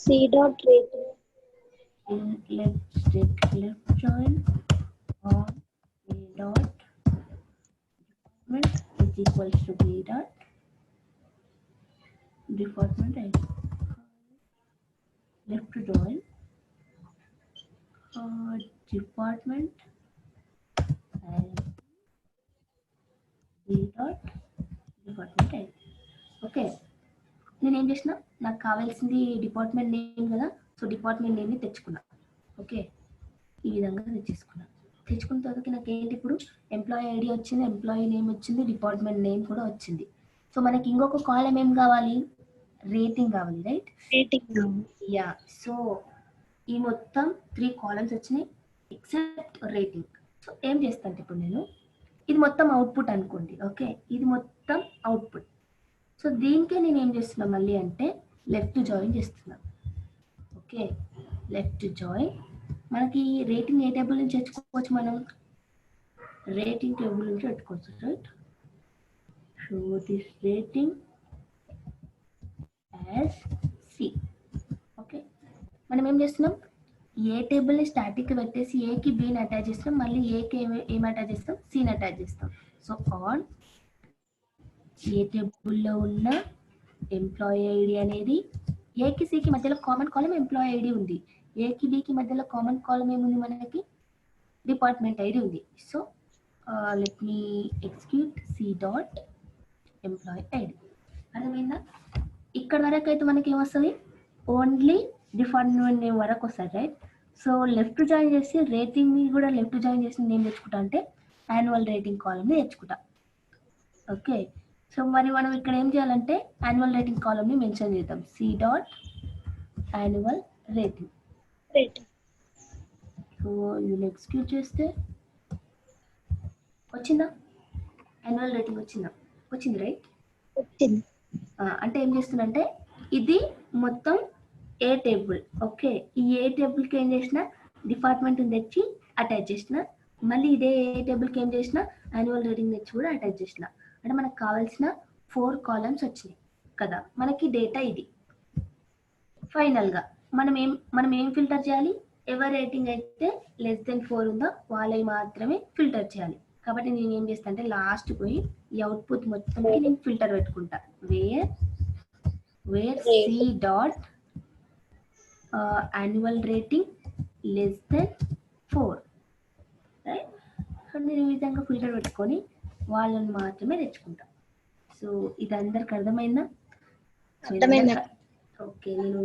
C dot rating, let's take left join on a dot department is equals to b dot department ID. Left join department and b dot department ID. Okay, నేను ఏం చేసిన, నాకు కావాల్సింది డిపార్ట్మెంట్ నేమ్ కదా, సో డిపార్ట్మెంట్ నేమ్ని తెచ్చుకున్నా. ఓకే, ఈ విధంగా తెచ్చేసుకున్నా. తెచ్చుకున్న తర్వాత నాకు ఏంటి, ఇప్పుడు ఎంప్లాయీ ఐడి వచ్చింది, ఎంప్లాయీ నేమ్ వచ్చింది, డిపార్ట్మెంట్ నేమ్ కూడా వచ్చింది. సో మనకి ఇంకొక కాలం ఏం కావాలి, రేటింగ్ కావాలి, రైట్? రేటింగ్. యా, సో ఈ మొత్తం 3 కాలమ్స్ వచ్చినాయి ఎక్సెప్ట్ రేటింగ్. సో ఏం చేస్తాను ఇప్పుడు నేను, ఇది మొత్తం అవుట్పుట్ అనుకోండి. ఓకే, ఇది మొత్తం అవుట్పుట్. సో దీనికే నేను ఏం చేస్తున్నా మళ్ళీ అంటే లెఫ్ట్ జాయిన్ చేస్తున్నా. ఓకే, లెఫ్ట్ జాయిన్ మనకి రేటింగ్ ఏ టేబుల్ నుంచి తెచ్చుకోవచ్చు, మనం రేటింగ్ టేబుల్ నుంచి పెట్టుకోవచ్చు, right? So this rating as C. Okay, మనం ఏం చేస్తున్నాం, ఏ టేబుల్ని స్టాటిక్ పెట్టేసి ఏకి బిని అటాచ్ చేస్తాం, మళ్ళీ ఏకి ఏం అటాచ్ చేస్తాం, సిని అటాచ్ చేస్తాం. సో ఆన్ ఏ టేబుల్లో ఉన్న ఎంప్లాయీ ఐడి అనేది, ఏకి సికి మధ్యలో కామన్ కాలం ఎంప్లాయీ ఐడి ఉంది, ఏకి బికి మధ్యలో కామన్ కాలం ఏముంది మనకి, డిపార్ట్మెంట్ ఐడి ఉంది. So let me execute C dot employee ID. అర్థమైందా? ఇక్కడ వరకు అయితే మనకి ఏమొస్తుంది, ఓన్లీ డిపార్ట్మెంట్ నేమ్ వరకు వస్తుంది, రైట్? సో లెఫ్ట్ జాయిన్ చేసి రేటింగ్ని కూడా లెఫ్ట్ జాయిన్ చేసి నేను తెచ్చుకుంటా అంటే యాన్యువల్ రేటింగ్ కాలమ్ని తెచ్చుకుంటా. ఓకే, సో మరి మనం ఇక్కడ ఏం చేయాలంటే యాన్యువల్ రేటింగ్ కాలమ్ని మెన్షన్ చేద్దాం, C dot annual rating. So ఇది ఎగ్జిక్యూట్ చేస్తే వచ్చిందా, యాన్యువల్ రేటింగ్ వచ్చిందా, వచ్చింది, రైట్? వచ్చింది. అంటే ఏం చేస్తుందంటే ఇది మొత్తం ఏ టేబుల్. ఓకే, ఈ ఏ టేబుల్కి ఏం చేసిన, డిపార్ట్మెంట్ తెచ్చి అటాచ్ చేసిన, మళ్ళీ ఇదే ఏ టేబుల్కి ఏం చేసిన, యాన్యువల్ రేటింగ్ తెచ్చి కూడా అటాచ్ చేసిన. అంటే మనకు కావాల్సిన 4 కాలమ్స్ వచ్చినాయి కదా, మనకి డేటా ఇది. ఫైనల్గా మనం ఏం ఫిల్టర్ చేయాలి, ఎవరి రేటింగ్ అయితే <4 ఉందో వాళ్ళవి మాత్రమే ఫిల్టర్ చేయాలి. కాబట్టి నేను ఏం చేస్తాను అంటే లాస్ట్ పోయి ఈ అవుట్పుట్ మొత్తంకి నేను ఫిల్టర్ పెట్టుకుంటా, where C dot annual rating <4, right? So నేను ఈ విధంగా ఫిల్టర్ పెట్టుకొని వాళ్ళని మాత్రమే తెచ్చుకుంటా. సో ఇది అందరికి అర్థమైందా? ఓకే, నేను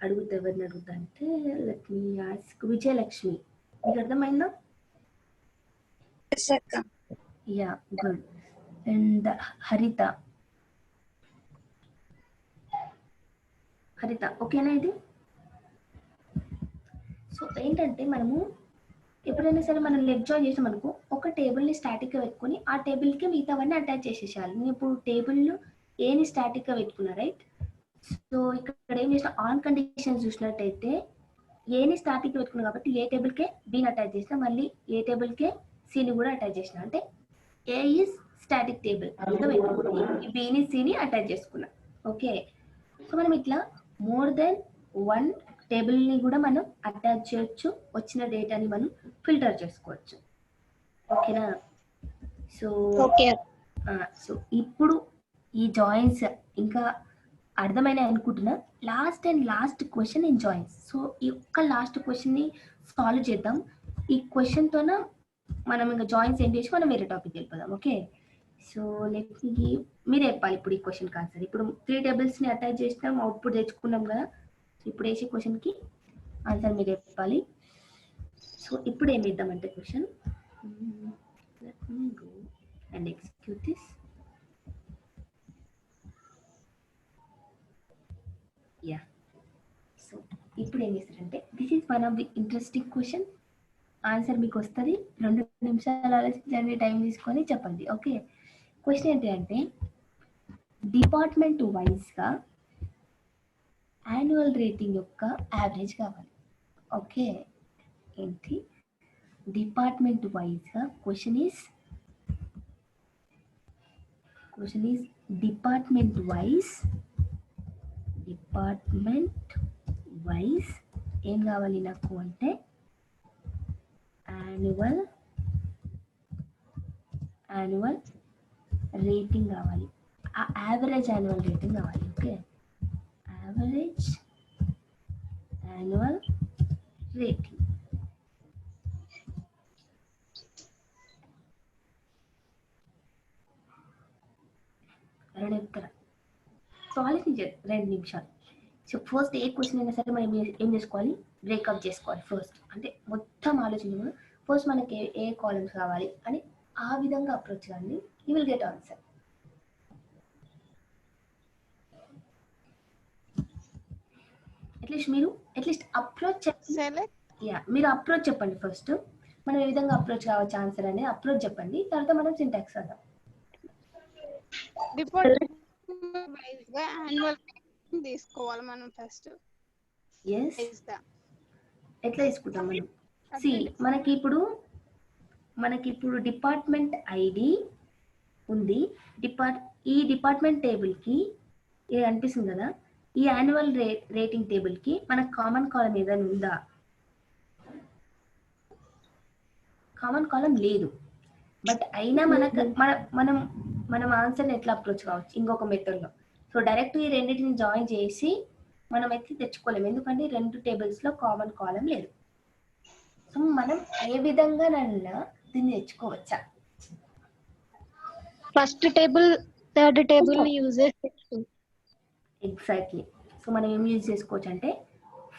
అడుగుతా, ఎవరిని అడుగుతా అంటే లెట్ మీ ఆస్క్ విజయలక్ష్మి, మీకు అర్థమైందా? Yeah, good. అండ్ హరిత, ఓకేనా ఇది? సో ఏంటంటే మనము ఎప్పుడైనా సరే మనం లెఫ్ట్ జాయిన్ చేసాం అనుకో, ఒక టేబుల్ని స్టాటిక్గా పెట్టుకొని ఆ టేబుల్కి మిగతావన్నీ అటాచ్ చేసేసేయాలి. నేను ఇప్పుడు టేబుల్ ఏని స్టాటిక్గా పెట్టుకున్నా, రైట్? సో ఇక్కడ ఏం చేసిన, ఆన్ కండిషన్ చూసినట్టయితే ఏని స్టాటిక్ పెట్టుకున్నా కాబట్టి ఏ టేబుల్కే బిని అటాచ్ చేసిన, మళ్ళీ ఏ టేబుల్కే సిని కూడా అటాచ్ చేసిన, అంటే ఏ ఈజ్ స్టాటిక్ టేబుల్ ఇంకా పెట్టుకుని ఈ బిని సిని అటాచ్ చేసుకున్నా. ఓకే, సో మనం ఇట్లా మోర్ దెన్ 1 టేబుల్ని కూడా మనం అటాచ్ చేయొచ్చు, వచ్చిన డేటాని మనం ఫిల్టర్ చేసుకోవచ్చు. ఓకేనా? So okay. సో ఇప్పుడు ఈ జాయిన్స్ ఇంకా అర్థమైన అనుకుంటున్నా. Last question in joins. So ఈ ఒక్క లాస్ట్ క్వశ్చన్ని సాల్వ్ చేద్దాం. ఈ క్వశ్చన్తోన మనం ఇంకా జాయిన్స్ ఏం చేసి మనం వేరే టాపిక్ వెళ్ళిపోదాం. ఓకే, సో మీరే చెప్పాలి ఇప్పుడు ఈ క్వశ్చన్కి ఆన్సర్. ఇప్పుడు 3 టేబుల్స్ని అటాచ్ చేసినాం, అవుట్పుట్ తెచ్చుకున్నాం కదా. సో ఇప్పుడు వేసే క్వశ్చన్కి ఆన్సర్ మీరే చెప్పాలి. సో ఇప్పుడు ఏం చేద్దామంటే question, let me go and execute this. Yeah, so ఇప్పుడు ఏం చేస్తారంటే this is one of the interesting question. Answer మీకు వస్తుంది, 2 నిమిషాలు ఆలోచించండి, టైం తీసుకొని చెప్పండి. ఓకే, క్వశ్చన్ ఏంటి అంటే డిపార్ట్మెంట్ వైజ్గా యాన్యువల్ రేటింగ్ యొక్క యావరేజ్ కావాలి. ఓకే, ఏంటి డిపార్ట్మెంట్ వైజ్గా క్వశ్చన్ ఈస్ డిపార్ట్మెంట్ వైజ్ ఏం కావాలి నాకు అంటే యాన్యువల్ రేటింగ్ కావాలి. ఆ యావరేజ్ యాన్యువల్ రేటింగ్ కావాలి. Okay, average annual rating. So ఆలోచించారు 2 నిమిషాలు. సో ఫస్ట్ ఏ క్వశ్చన్ అయినా సరే మనం ఏం చేసుకోవాలి, బ్రేకప్ చేసుకోవాలి ఫస్ట్. అంటే మొత్తం ఆలోచించకుండా ఫస్ట్ మనకి ఏ కాలమ్స్ కావాలి అని ఆ విధంగా అప్రోచ్ కానీ you will get answer. At least approach మీరు అప్రోచ్ చెప్పండి ఫస్ట్. మనం ఏ విధంగా అప్రోచ్ కావచ్చు ఆన్సర్ అనేది అప్రోచ్ చెప్పండి, తర్వాత మనం సింటాక్స్ అద్దాం. తీసుకోవాలి మనం ఫస్ట్. ఎట్లా తీసుకుంటాం మనం? సి మనకి ఇప్పుడు డిపార్ట్మెంట్ ఐడి ఉంది. ఈ డిపార్ట్మెంట్ టేబుల్కి ఇది అనిపిస్తుంది కదా, ఈ యాన్యువల్ రేటింగ్ టేబుల్కి మనకు కామన్ కాలం ఏదైనా ఉందా? కామన్ కాలం లేదు. బట్ అయినా మనం ఆన్సర్ని ఎట్లా అప్రోచ్ కావచ్చు ఇంకొక మెథడ్లో. సో డైరెక్ట్ ఈ రెండింటిని జాయిన్ చేసి మనం అయితే తెచ్చుకోలేము, ఎందుకంటే 2 టేబుల్స్లో కామన్ కాలం లేదు. సో మనం ఏ విధంగా దీన్ని తెచ్చుకోవచ్చా? First table third table use చేసి ఎగ్జాక్ట్లీ. సో మనం ఏం యూజ్ చేసుకోవచ్చు అంటే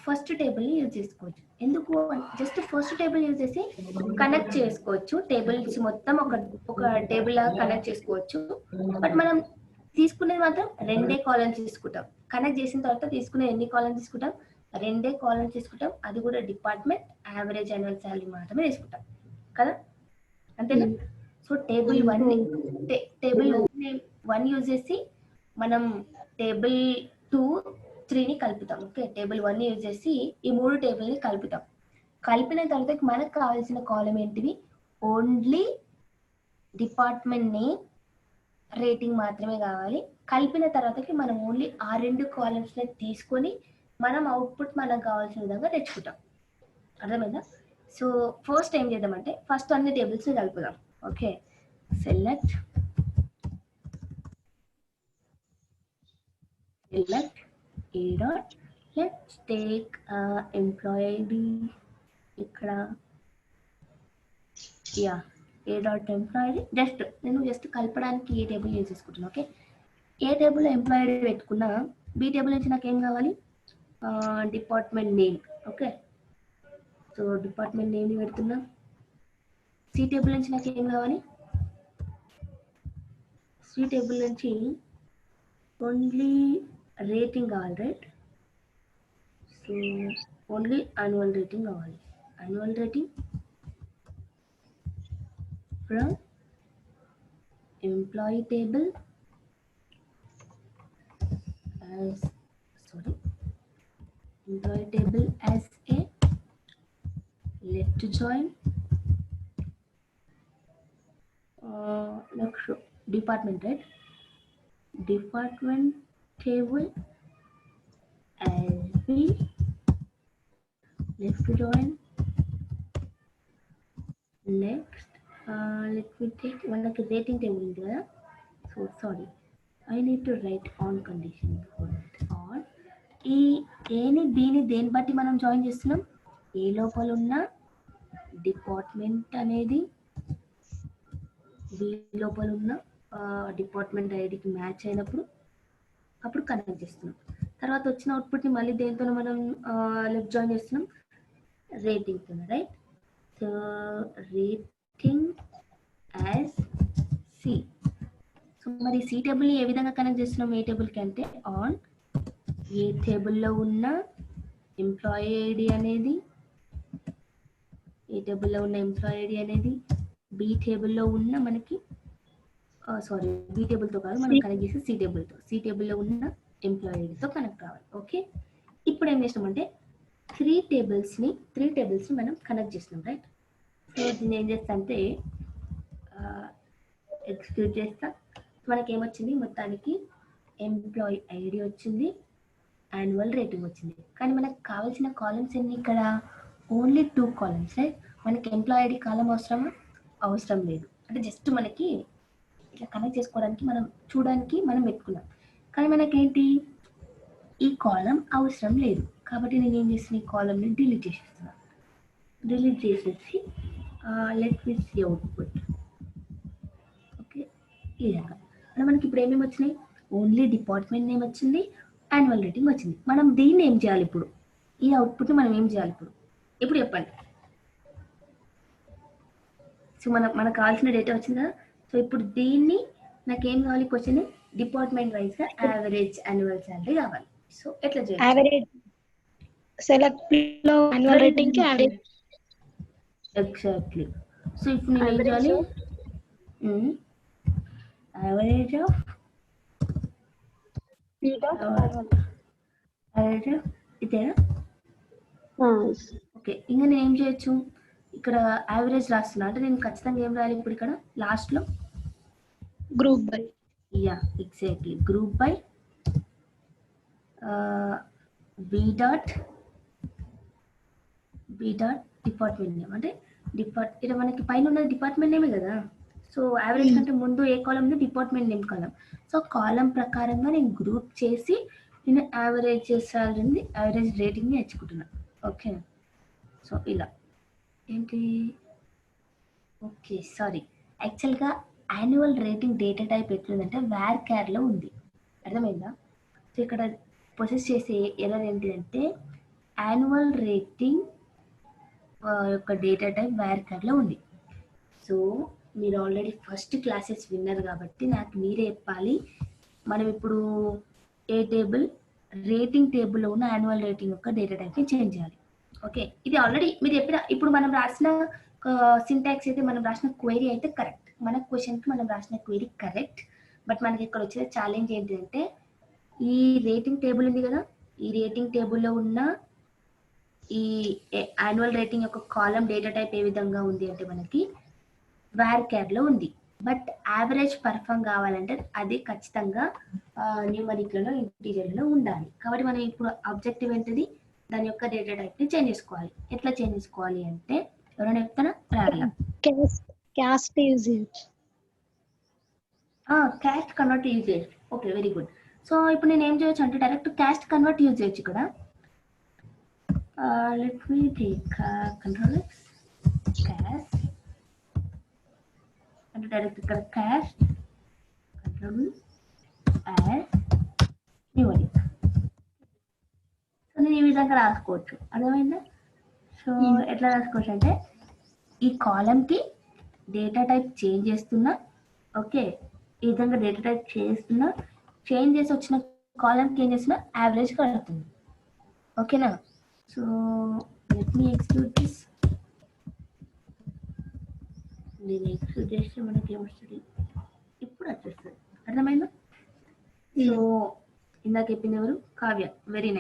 ఫస్ట్ టేబుల్ని యూజ్ చేసుకోవచ్చు. ఎందుకు? జస్ట్ ఫస్ట్ టేబుల్ యూజ్ చేసి కనెక్ట్ చేసుకోవచ్చు. టేబుల్స్ మొత్తం ఒక టేబుల్ లాగా కనెక్ట్ చేసుకోవచ్చు. బట్ మనం తీసుకునేది మాత్రం 2 కాలమ్స్ తీసుకుంటాం. కనెక్ట్ చేసిన తర్వాత తీసుకునే ఎన్ని కాలమ్స్ తీసుకుంటాం? 2 కాలమ్స్ తీసుకుంటాం. అది కూడా డిపార్ట్మెంట్ యావరేజ్ యాన్యువల్ శాలరీ మాత్రమే తీసుకుంటాం కదా, అంతేనా? సో టేబుల్ 1 యూజ్ చేసి మనం టేబుల్ 2, 3ని కలుపుతాం. ఓకే, టేబుల్ 1 యూజ్ చేసి ఈ 3 టేబుల్ని కలుపుతాం. కలిపిన తర్వాత మనకు కావాల్సిన కాలం ఏంటివి? ఓన్లీ డిపార్ట్మెంట్ నేమ్ రేటింగ్ మాత్రమే కావాలి. కలిపిన తర్వాతకి మనం ఓన్లీ ఆ 2 కాలమ్స్ని తీసుకొని మనం అవుట్పుట్ మనకు కావాల్సిన విధంగా తెచ్చుకుంటాం. అర్థమైందా? సో ఫస్ట్ ఏం చేద్దామంటే ఫస్ట్ అన్ని టేబుల్స్ని కలుపుదాం. Okay, select A dot. Let's take employee ID. ఇక్కడ yeah A dot employee ID. Just కలపడానికి ఏ టేబుల్ యూజ్ చేసుకుంటున్నా. Okay, A table employee ID పెట్టుకున్నా బి టేబుల్ నుంచి నాకు ఏం కావాలి? Department name. Okay, so department నేమ్ని పెడుతున్నా. సి టేబుల్ నుంచి నాకు ఏం కావాలి? సి టేబుల్ నుంచి ఓన్లీ రేటింగ్ కావాలి, right? So only annual rating కావాలి. Annual rating from employee table as a left join. Next department, right? Department table as b left join. Next let me take one rating table ఉంది కదా. So sorry, I need to right on condition on. ఈ ఏని బీని దేని బట్టి మనం జాయిన్ చేస్తున్నాం? ఏ లోపల ఉన్న డిపార్ట్మెంట్ అనేది బి లోపల ఉన్న డిపార్ట్మెంట్ ఐడికి మ్యాచ్ అయినప్పుడు అప్పుడు కనెక్ట్ చేస్తున్నాం. తర్వాత వచ్చిన అవుట్పుట్ని మళ్ళీ దేంతో మనం లెఫ్ట్ జాయిన్ చేస్తున్నాం? రేటింగ్తో, right? So rating as C. So మరి సి టేబుల్ని ఏ విధంగా కనెక్ట్ చేస్తున్నాం ఏ టేబుల్కి అంటే ఆన్ ఏ టేబుల్లో ఉన్న ఎంప్లాయీ ఐడి అనేది బి టేబుల్లో ఉన్న మనకి బి టేబుల్తో కాదు, మనం కనెక్ట్ చేసి సి టేబుల్తో, సి టేబుల్లో ఉన్న ఎంప్లాయీ ఐడితో కనెక్ట్ అవ్వాలి. ఓకే, ఇప్పుడు ఏం చేస్తామంటే త్రీ టేబుల్స్ని మనం కనెక్ట్ చేస్తున్నాం, రైట్? సో దీన్ని ఏం చేస్తా అంటే ఎగ్జిక్యూట్ చేస్తా. మనకి ఏమొచ్చింది? మొత్తానికి ఎంప్లాయీ ఐడి వచ్చింది, యాన్యువల్ రేటింగ్ వచ్చింది. కానీ మనకు కావాల్సిన కాలమ్స్ ఎన్ని? ఇక్కడ ఓన్లీ 2 కాలమ్స్, రైట్? మనకి ఎంప్లాయీ ఐడి కాలం అవసరం లేదు. అంటే జస్ట్ మనకి ఇట్లా కనెక్ట్ చేసుకోవడానికి మనం చూడడానికి మనం పెట్టుకున్నాం. కానీ మనకేంటి ఈ కాలం అవసరం లేదు కాబట్టి నేను ఏం చేసిన ఈ కాలంని డిలీట్ చేసేస్తున్నాను. డిలీట్ చేసేసి let me see output. Okay, ఈ విధంగా మనకి ఇప్పుడు ఏమేమి వచ్చినాయి? ఓన్లీ డిపార్ట్మెంట్ నేమ్ వచ్చింది, యాన్యువల్ రేటింగ్ వచ్చింది. మనం దీన్ని ఏం చేయాలి ఇప్పుడు? ఈ అవుట్పుట్ని మనం ఏం చేయాలి ఇప్పుడు చెప్పండి. సో మనకు కావాల్సిన డేటా వచ్చింది కదా. సో ఇప్పుడు దీన్ని నాకేం కావాలి? క్వశ్చన్ డిపార్ట్మెంట్ వైజ్గా యావరేజ్ యాన్యువల్ శాలరీ కావాలి. సో ఎట్లా చేయాలి? యావరేజ్ సెలెక్ట్ లో యాన్యువల్ రేటింగ్ కి యావరేజ్. ఎగ్జాక్ట్లీ. సో ఇప్పుడు నేను ఏం చేయాలి? యావరేజ్ ఆఫ్ ఇదేనా? ఓకే, ఇంకా నేను ఏం చేయొచ్చు? ఇక్కడ యావరేజ్ రాస్తున్నా అంటే నేను ఖచ్చితంగా ఏం రాయాలి ఇప్పుడు ఇక్కడ లాస్ట్లో? Group by. Yeah, exactly. Group by B dot department name. అంటే ఇక్కడ మనకి పైన ఉన్నది డిపార్ట్మెంట్ నేమే కదా. సో యావరేజ్ కంటే ముందు ఏ కాలం ఉంది? డిపార్ట్మెంట్ నేమ్ కాలం. సో కాలం ప్రకారంగా నేను గ్రూప్ చేసి నేను యావరేజ్ సాలరీని, యావరేజ్ రేటింగ్ని ఎంచుకుంటున్నాను. ఓకే, సో ఇలా ఏంటి? ఓకే, సారీ, యాక్చువల్గా యాన్యువల్ రేటింగ్ డేటా టైప్ ఎట్లుందంటే వేర్ క్యార్లో ఉంది, అర్థమైందా? సో ఇక్కడ ప్రొసెస్ చేసే ఎర్రర్ ఏంటిదంటే యాన్యువల్ రేటింగ్ యొక్క డేటా టైప్ వేర్ క్యార్లో ఉంది. సో మీరు ఆల్రెడీ ఫస్ట్ క్లాసెస్ విన్నారు కాబట్టి నాకు మీరే చెప్పాలి మనం ఇప్పుడు ఏ టేబుల్? రేటింగ్ టేబుల్లో ఉన్న యాన్యువల్ రేటింగ్ యొక్క డేటా టైప్ని చేంజ్ చేయాలి. ఓకే, ఇది ఆల్రెడీ మీరు చెప్పిన ఇప్పుడు మనం రాసిన సింటాక్స్ అయితే, మనం రాసిన క్వైరీ అయితే కరెక్ట్, మన క్వశ్చన్కి మనం రాసిన క్వైరీ కరెక్ట్. బట్ మనకి ఇక్కడ వచ్చిన ఛాలెంజ్ ఏంటంటే ఈ రేటింగ్ టేబుల్ ఉంది కదా, ఈ రేటింగ్ టేబుల్లో ఉన్న ఈ యాన్యువల్ రేటింగ్ యొక్క కాలం డేటా టైప్ ఏ విధంగా ఉంది అంటే మనకి వేర్ క్యార్లో ఉంది. బట్ యావరేజ్ పర్ఫామ్ కావాలంటే అది ఖచ్చితంగా న్యూమరిక్లలో, ఇంటీజర్లలో ఉండాలి. కాబట్టి మనం ఇప్పుడు ఆబ్జెక్టివ్ ఏంటిది? దాని యొక్క డేటా టైప్ని చేంజ్ చేసుకోవాలి. ఎట్లా చేంజ్ చేసుకోవాలి అంటే ఎవరైనా చెప్తారా? రాయాలా? Cast usage. Cast convert use చేయొచ్చు. Okay, very good. సో ఇప్పుడు నేను ఏం చేయొచ్చు అంటే డైరెక్ట్ క్యాస్ట్ కన్వర్ట్ యూజ్ చేయొచ్చు ఇక్కడ. Let me take control caste అంటే డైరెక్ట్ ఇక్కడ caste control as numeric. So నేను ఈ విధంగా రాసుకోవచ్చు, అర్థమైందా? సో ఎట్లా రాసుకోవచ్చు అంటే ఈ కాలంకి డేటా టైప్ చేంజ్ చేస్తున్నా. ఓకే, ఈ విధంగా డేటా టైప్ చేస్తున్నా, చేంజ్ చేసి వచ్చిన కాలంకి ఏం చేస్తున్నా? యావరేజ్ కడుతుంది. ఓకేనా? So let me execute this. నేను ఎక్స్క్యూట్ చేస్తే మనకి ఏమొస్తుంది? ఇప్పుడు వచ్చేస్తుంది, అర్థమైందా? సో ఇందాక చెప్పింది ఎవరు? Kavya. Very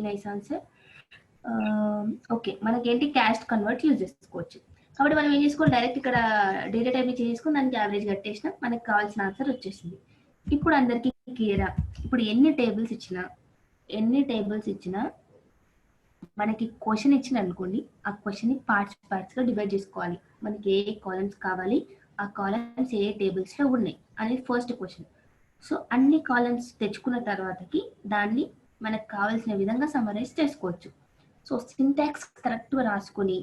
nice answer. Okay, మనకేంటి క్యాస్ట్ కన్వర్ట్ యూజ్ చేసుకోవచ్చు. కాబట్టి మనం ఏం చేసుకోవాలి? డైరెక్ట్ ఇక్కడ డేటా టైప్ చేంజ్ చేసుకుని దానికి యావరేజ్ కట్టేసినా మనకు కావాల్సిన ఆన్సర్ వచ్చేసింది. ఇప్పుడు అందరికీ క్లియరా? ఇప్పుడు ఎన్ని టేబుల్స్ ఇచ్చినా మనకి క్వశ్చన్ ఇచ్చిన అనుకోండి, ఆ క్వశ్చన్ని పార్ట్స్గా డివైడ్ చేసుకోవాలి. మనకి ఏ కాలమ్స్ కావాలి, ఆ కాలమ్స్ ఏ టేబుల్స్లో ఉన్నాయి అనేది ఫస్ట్ క్వశ్చన్. సో అన్ని కాలమ్స్ తెచ్చుకున్న తర్వాతకి దాన్ని మనకు కావాల్సిన విధంగా సమరైజ్ చేసుకోవచ్చు. సో సింటాక్స్ కరెక్ట్గా రాసుకొని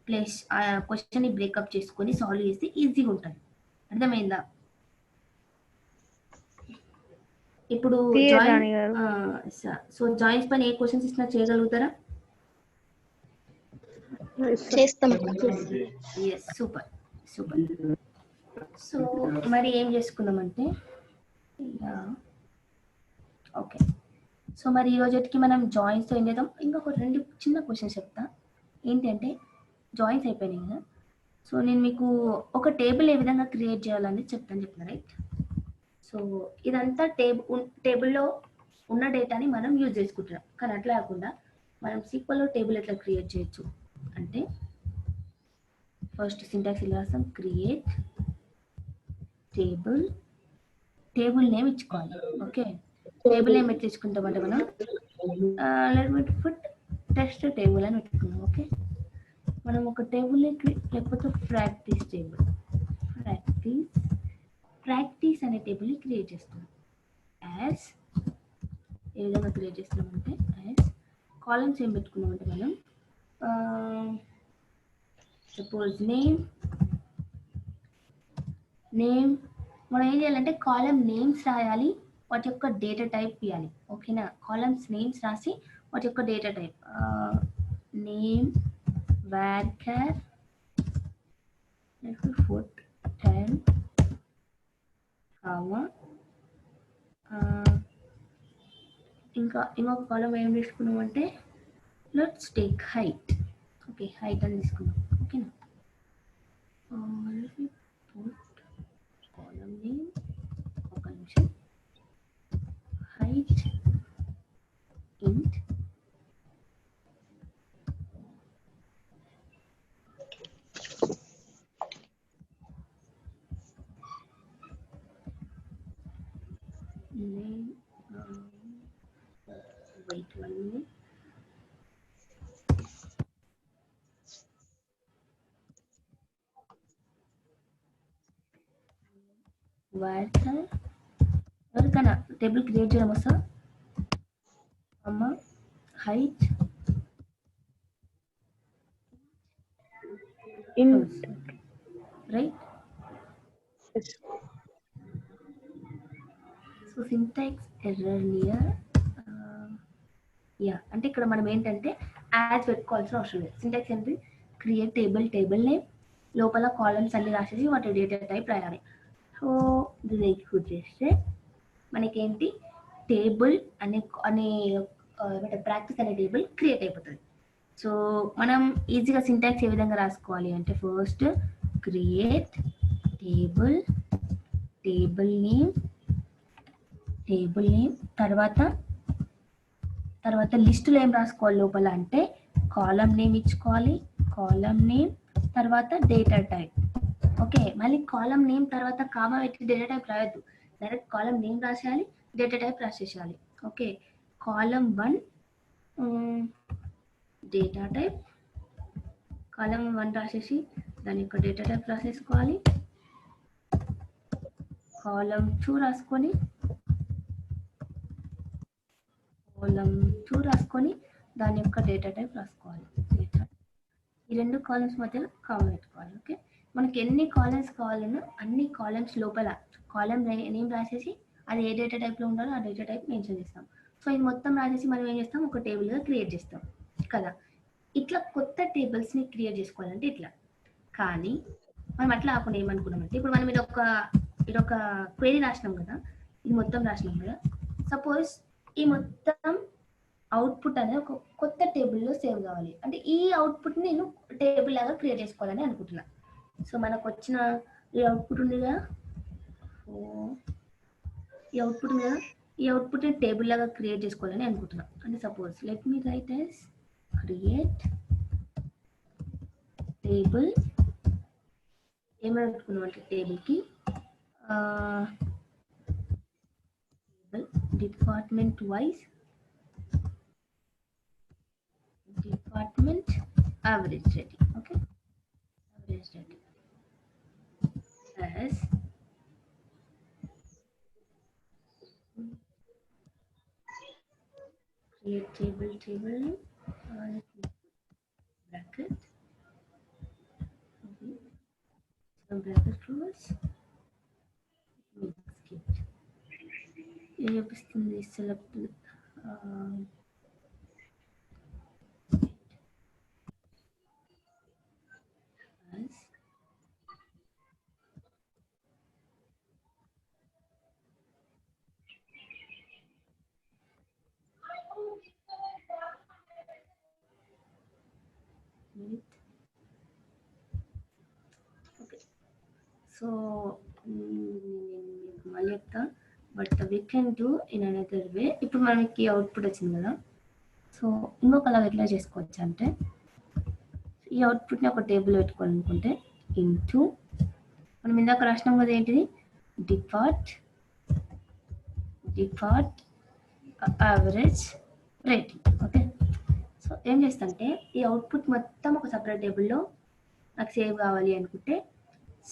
ప్లస్ ఆ క్వశ్చన్ని బ్రేకప్ చేసుకొని సాల్వ్ చేస్తే ఈజీగా ఉంటుంది. అర్థమైందా? ఇప్పుడు Clear, రాణి గారు. సో జాయిన్స్ పైన ఏ క్వశ్చన్స్ ఇచ్చినా చేయగలుగుతారా? చేస్తాం. Yes, super super. సో మరి ఏం చేసుకుందామంటే ఓకే, సో మరి ఈ రోజుకి మనం జాయిన్స్తో ఏం చేద్దాం, ఇంకొక 2 చిన్న క్వశ్చన్స్ చెప్తా. ఏంటంటే జాయిన్స్ అయిపోయినాయి కదా, సో నేను మీకు ఒక టేబుల్ ఏ విధంగా క్రియేట్ చేయాలని చెప్తున్నా, రైట్? సో ఇదంతా టేబుల్లో ఉన్న డేటాని మనం యూజ్ చేసుకుంటున్నాం, కానీ అట్లా కాకుండా మనం సీక్వెల్లో టేబుల్ ఎట్లా క్రియేట్ చేయొచ్చు అంటే ఫస్ట్ సింటాక్స్ ఇలా రాస్తాం, క్రియేట్ టేబుల్, టేబుల్ నేమ్ ఇచ్చుకోవాలి. ఓకే, టేబుల్ నేమ్ ఎట్లా ఇచ్చుకుంటామంటే మనం let me put test table అని పెట్టుకున్నాం. ఓకే, మనం ఒక టేబుల్ లేకపోతే ప్రాక్టీస్ టేబుల్, ప్రాక్టీస్ అనే టేబుల్ని క్రియేట్ చేస్తాం. యాజ్ ఏ విధంగా క్రియేట్ చేస్తున్నామంటే యాజ్ కాలమ్స్ ఏం పెట్టుకున్నామంటే మనం సపోజ్ నేమ్ మనం ఏం చేయాలంటే కాలమ్ నేమ్స్ రాయాలి, వాటి యొక్క డేటా టైప్ ఇవ్వాలి. ఓకేనా, కాలమ్స్ నేమ్స్ రాసి వాటి యొక్క data type name varchar foot 10 comma ఇంకా ఇంకొక కాలం ఏం తీసుకున్నామంటే let's take height. Okay, height అని తీసుకున్నాం. ఓకేనా, కాలం నేమ్ ఒక నిమిషం, హైట్ ఇంట్ name wait 1 minute. varchar ఎవరికైనా టేబుల్ క్రియేట్ చేయడం వస్తా అమ్మ, height right. So syntax error near yeah, అంటే ఇక్కడ మనం ఏంటంటే యాజ్ పెట్టుకోవాల్సిన అవసరం లేదు. సింటాక్స్ ఏంటి, క్రియేట్ టేబుల్ నేమ్, లోపల కాలమ్స్ అన్ని రాసేసి వాటి డేటా టైప్ రాయాలి. సో ఇది ఎగ్జిక్యూట్ చేస్తే మనకేంటి టేబుల్ అనే ప్రాక్టీస్ అనే టేబుల్ క్రియేట్ అయిపోతుంది. సో మనం ఈజీగా సింటాక్స్ ఏ విధంగా రాసుకోవాలి అంటే ఫస్ట్ క్రియేట్ టేబుల్ నేమ్ తర్వాత లిస్టులో ఏం రాసుకోవాలి లోపల అంటే కాలమ్ నేమ్ ఇచ్చుకోవాలి, కాలమ్ నేమ్ తర్వాత డేటా టైప్. ఓకే, మళ్ళీ కాలమ్ నేమ్ తర్వాత కామా పెట్టి డేటా టైప్ రాయొద్దు, డైరెక్ట్ కాలమ్ నేమ్ రాసేయాలి, డేటా టైప్ రాసేసేయాలి. Okay, column 1 data type, column 1 రాసేసి దాని యొక్క డేటా టైప్ రాసేసుకోవాలి, కాలమ్ 2 రాసుకొని దాని యొక్క డేటా టైప్ రాసుకోవాలి. ఈ 2 కాలమ్స్ మధ్యలో కామన్ పెట్టుకోవాలి. ఓకే, మనకి ఎన్ని కాలమ్స్ కావాలన్నా అన్ని కాలమ్స్ లోపల కాలమ్ నేమ్ రాసేసి అది ఏ డేటా టైప్లో ఉండాలో ఆ డేటా టైప్ మెన్షన్ చేస్తాం. సో ఇది మొత్తం రాసేసి మనం ఏం చేస్తాం, ఒక టేబుల్గా క్రియేట్ చేస్తాం కదా. ఇట్లా కొత్త టేబుల్స్ని క్రియేట్ చేసుకోవాలంటే ఇట్లా. కానీ మనం అట్లా కాకుండా ఏమనుకున్నామంటే ఇప్పుడు మనం ఇదొక క్వెరీ రాసినాం కదా, ఇది మొత్తం రాసినాం కదా. సపోజ్ ఈ మొత్తం అవుట్పుట్ అనేది ఒక కొత్త టేబుల్లో సేవ్ కావాలి అంటే ఈ అవుట్పుట్ నేను టేబుల్ లాగా క్రియేట్ చేసుకోవాలని అనుకుంటున్నా. సో మనకు వచ్చిన ఈ అవుట్పుట్ ఉంది కదా, ఈ అవుట్పుట్ ని టేబుల్ లాగా క్రియేట్ చేసుకోవాలని అనుకుంటున్నా. అంటే suppose let me write as create table, ఏమైనా పెట్టుకున్నాం అంటే టేబుల్కి department wise department average rating. Okay, average rating as create table let me put bracket. Okay. So bracket close. Skip. ఏం చూపిస్తుంది సెలెక్ట్ ఓకే సో మళ్ళీ చెప్తా but we can do in another way. ఇప్పుడు మనకి అవుట్పుట్ వచ్చింది కదా, సో ఇంకొకలాగా ఎట్లా చేసుకోవచ్చు అంటే ఈ అవుట్పుట్ని ఒక టేబుల్ పెట్టుకోవాలనుకుంటే ఇంటూ మనం ఇందాక రాసినాం కదా ఏంటిది default average rating. Okay, so ఏం చేస్తంటే ఈ అవుట్పుట్ మొత్తం ఒక సపరేట్ టేబుల్లో నాకు సేవ్ కావాలి అనుకుంటే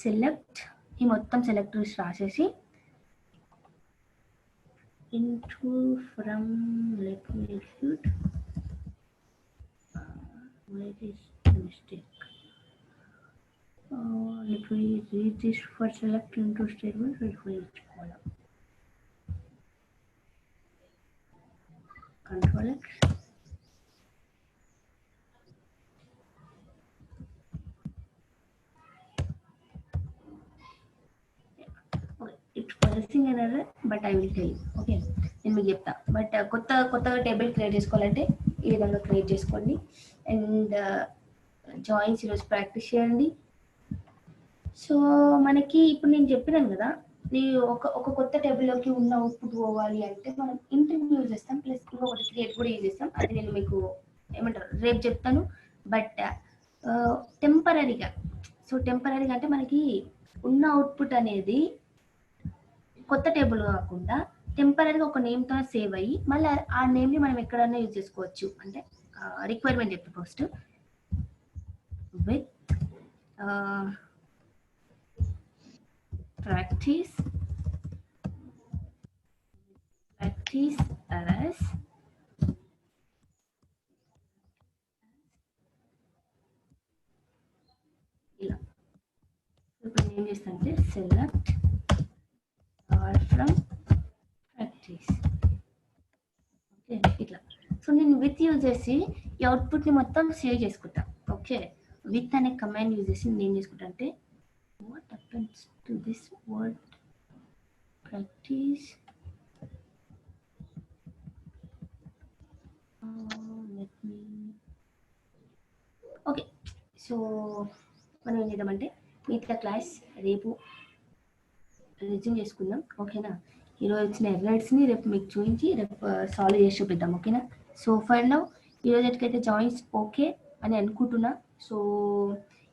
సెలెక్ట్ ఈ మొత్తం సెలెక్ట్ లిస్ట్ రాసేసి into from let me execute where is the mistake. Let me read this for select into statement for each column. Control X. Okay, it's processing an error, but I will tell you. Okay, నేను మీకు చెప్తా. బట్ కొత్తగా టేబుల్ క్రియేట్ చేసుకోవాలంటే ఈ విధంగా క్రియేట్ చేసుకోండి. అండ్ జాయిన్స్ ఈరోజు ప్రాక్టీస్ చేయండి. సో మనకి ఇప్పుడు నేను చెప్పినాను కదా, ఒక కొత్త టేబుల్లోకి ఉన్న అవుట్పుట్ పోవాలి అంటే మనం ఇంటర్వ్యూ యూజ్ చేస్తాం, ప్లస్ ఇంకొకటి క్రియేట్ కూడా యూజ్ చేస్తాం. అది నేను మీకు ఏమంటారు రేపు చెప్తాను. బట్ టెంపరీగా, సో టెంపరీగా అంటే మనకి ఉన్న అవుట్పుట్ అనేది కొత్త టేబుల్ కాకుండా టెంపరీగా ఒక నేమ్తో సేవ్ అయ్యి మళ్ళీ ఆ నేమ్ని మనం ఎక్కడన్నా యూజ్ చేసుకోవచ్చు. అంటే రిక్వైర్మెంట్ చెప్పి ఫస్ట్ విత్ practice as ఇలా. ఇప్పుడు ఏం చేస్తానంటే select all from practice. Okay, ఇట్లా. సో నేను విత్ యూజ్ చేసి ఈ అవుట్పుట్ని మొత్తం సేవ్ చేసుకుంటా. ఓకే, విత్ అనే కమాండ్ యూజ్ చేసి నేను ఏం చేసుకుంటా అంటే what happens to this word practice. Let me. Okay, so మనం ఏం చేద్దామంటే మిగతా క్లాస్ రేపు రిజ్యూమ్ చేసుకుందాం. ఓకేనా, ఈరోజు వచ్చిన ఎర్రర్స్ని రేపు మీకు చూపించి రేపు సాల్వ్ చేసి చూపిద్దాం. ఓకేనా, సో ఫర్ నౌ ఈరోజు ఎట్లయితే జాయిన్స్ ఓకే అని అనుకుంటున్నా. సో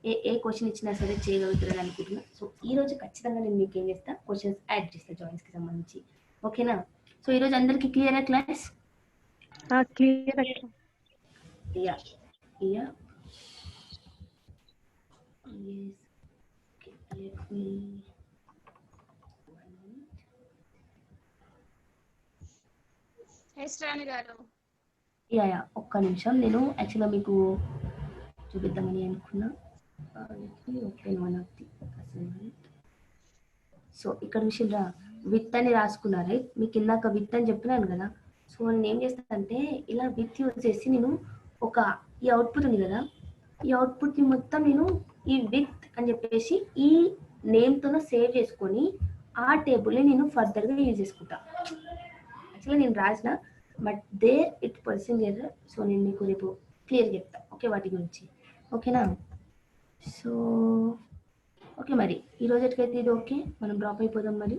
ఏ క్వశ్చన్ ఇచ్చినా సరే చేయగలుగుతారని అనుకుంటున్నా. సో ఈ రోజు ఖచ్చితంగా నేను మీకు ఏం చేస్తా, క్వశ్చన్స్ యాడ్ చేస్తా జాయిన్స్కి సంబంధించి. ఓకేనా, సో ఈరోజు అందరికీ క్లియరా class? Clear. Yeah yeah yes. Okay, let me Shravani garu yeah ఒక్క నిమిషం, నేను యాక్చువల్గా మీకు చూపిద్దామని అనుకున్నా. Open one of the assignment. So ఇక్కడ విషయంలో విత్ అని రాసుకున్నారు రైట్. మీకు ఇందాక విత్ అని చెప్పినాను కదా. సో నేను ఏం చేస్తానంటే ఇలా విత్ యూజ్ చేసి నేను ఈ అవుట్పుట్ ఉంది కదా, ఈ అవుట్పుట్ని మొత్తం నేను ఈ విత్ అని చెప్పేసి ఈ నేమ్తో సేవ్ చేసుకొని ఆ టేబుల్ని నేను ఫర్దర్గా యూజ్ చేసుకుంటా. యాక్చువల్గా నేను రాసిన but there it person error. So నేను మీకు రేపు క్లియర్ చెప్తా ఓకే వాటి గురించి. ఓకేనా, సో ఓకే మరి ఈరోజుకైతే ఇది ఓకే, మనం డ్రాప్ అయిపోదాం మరి.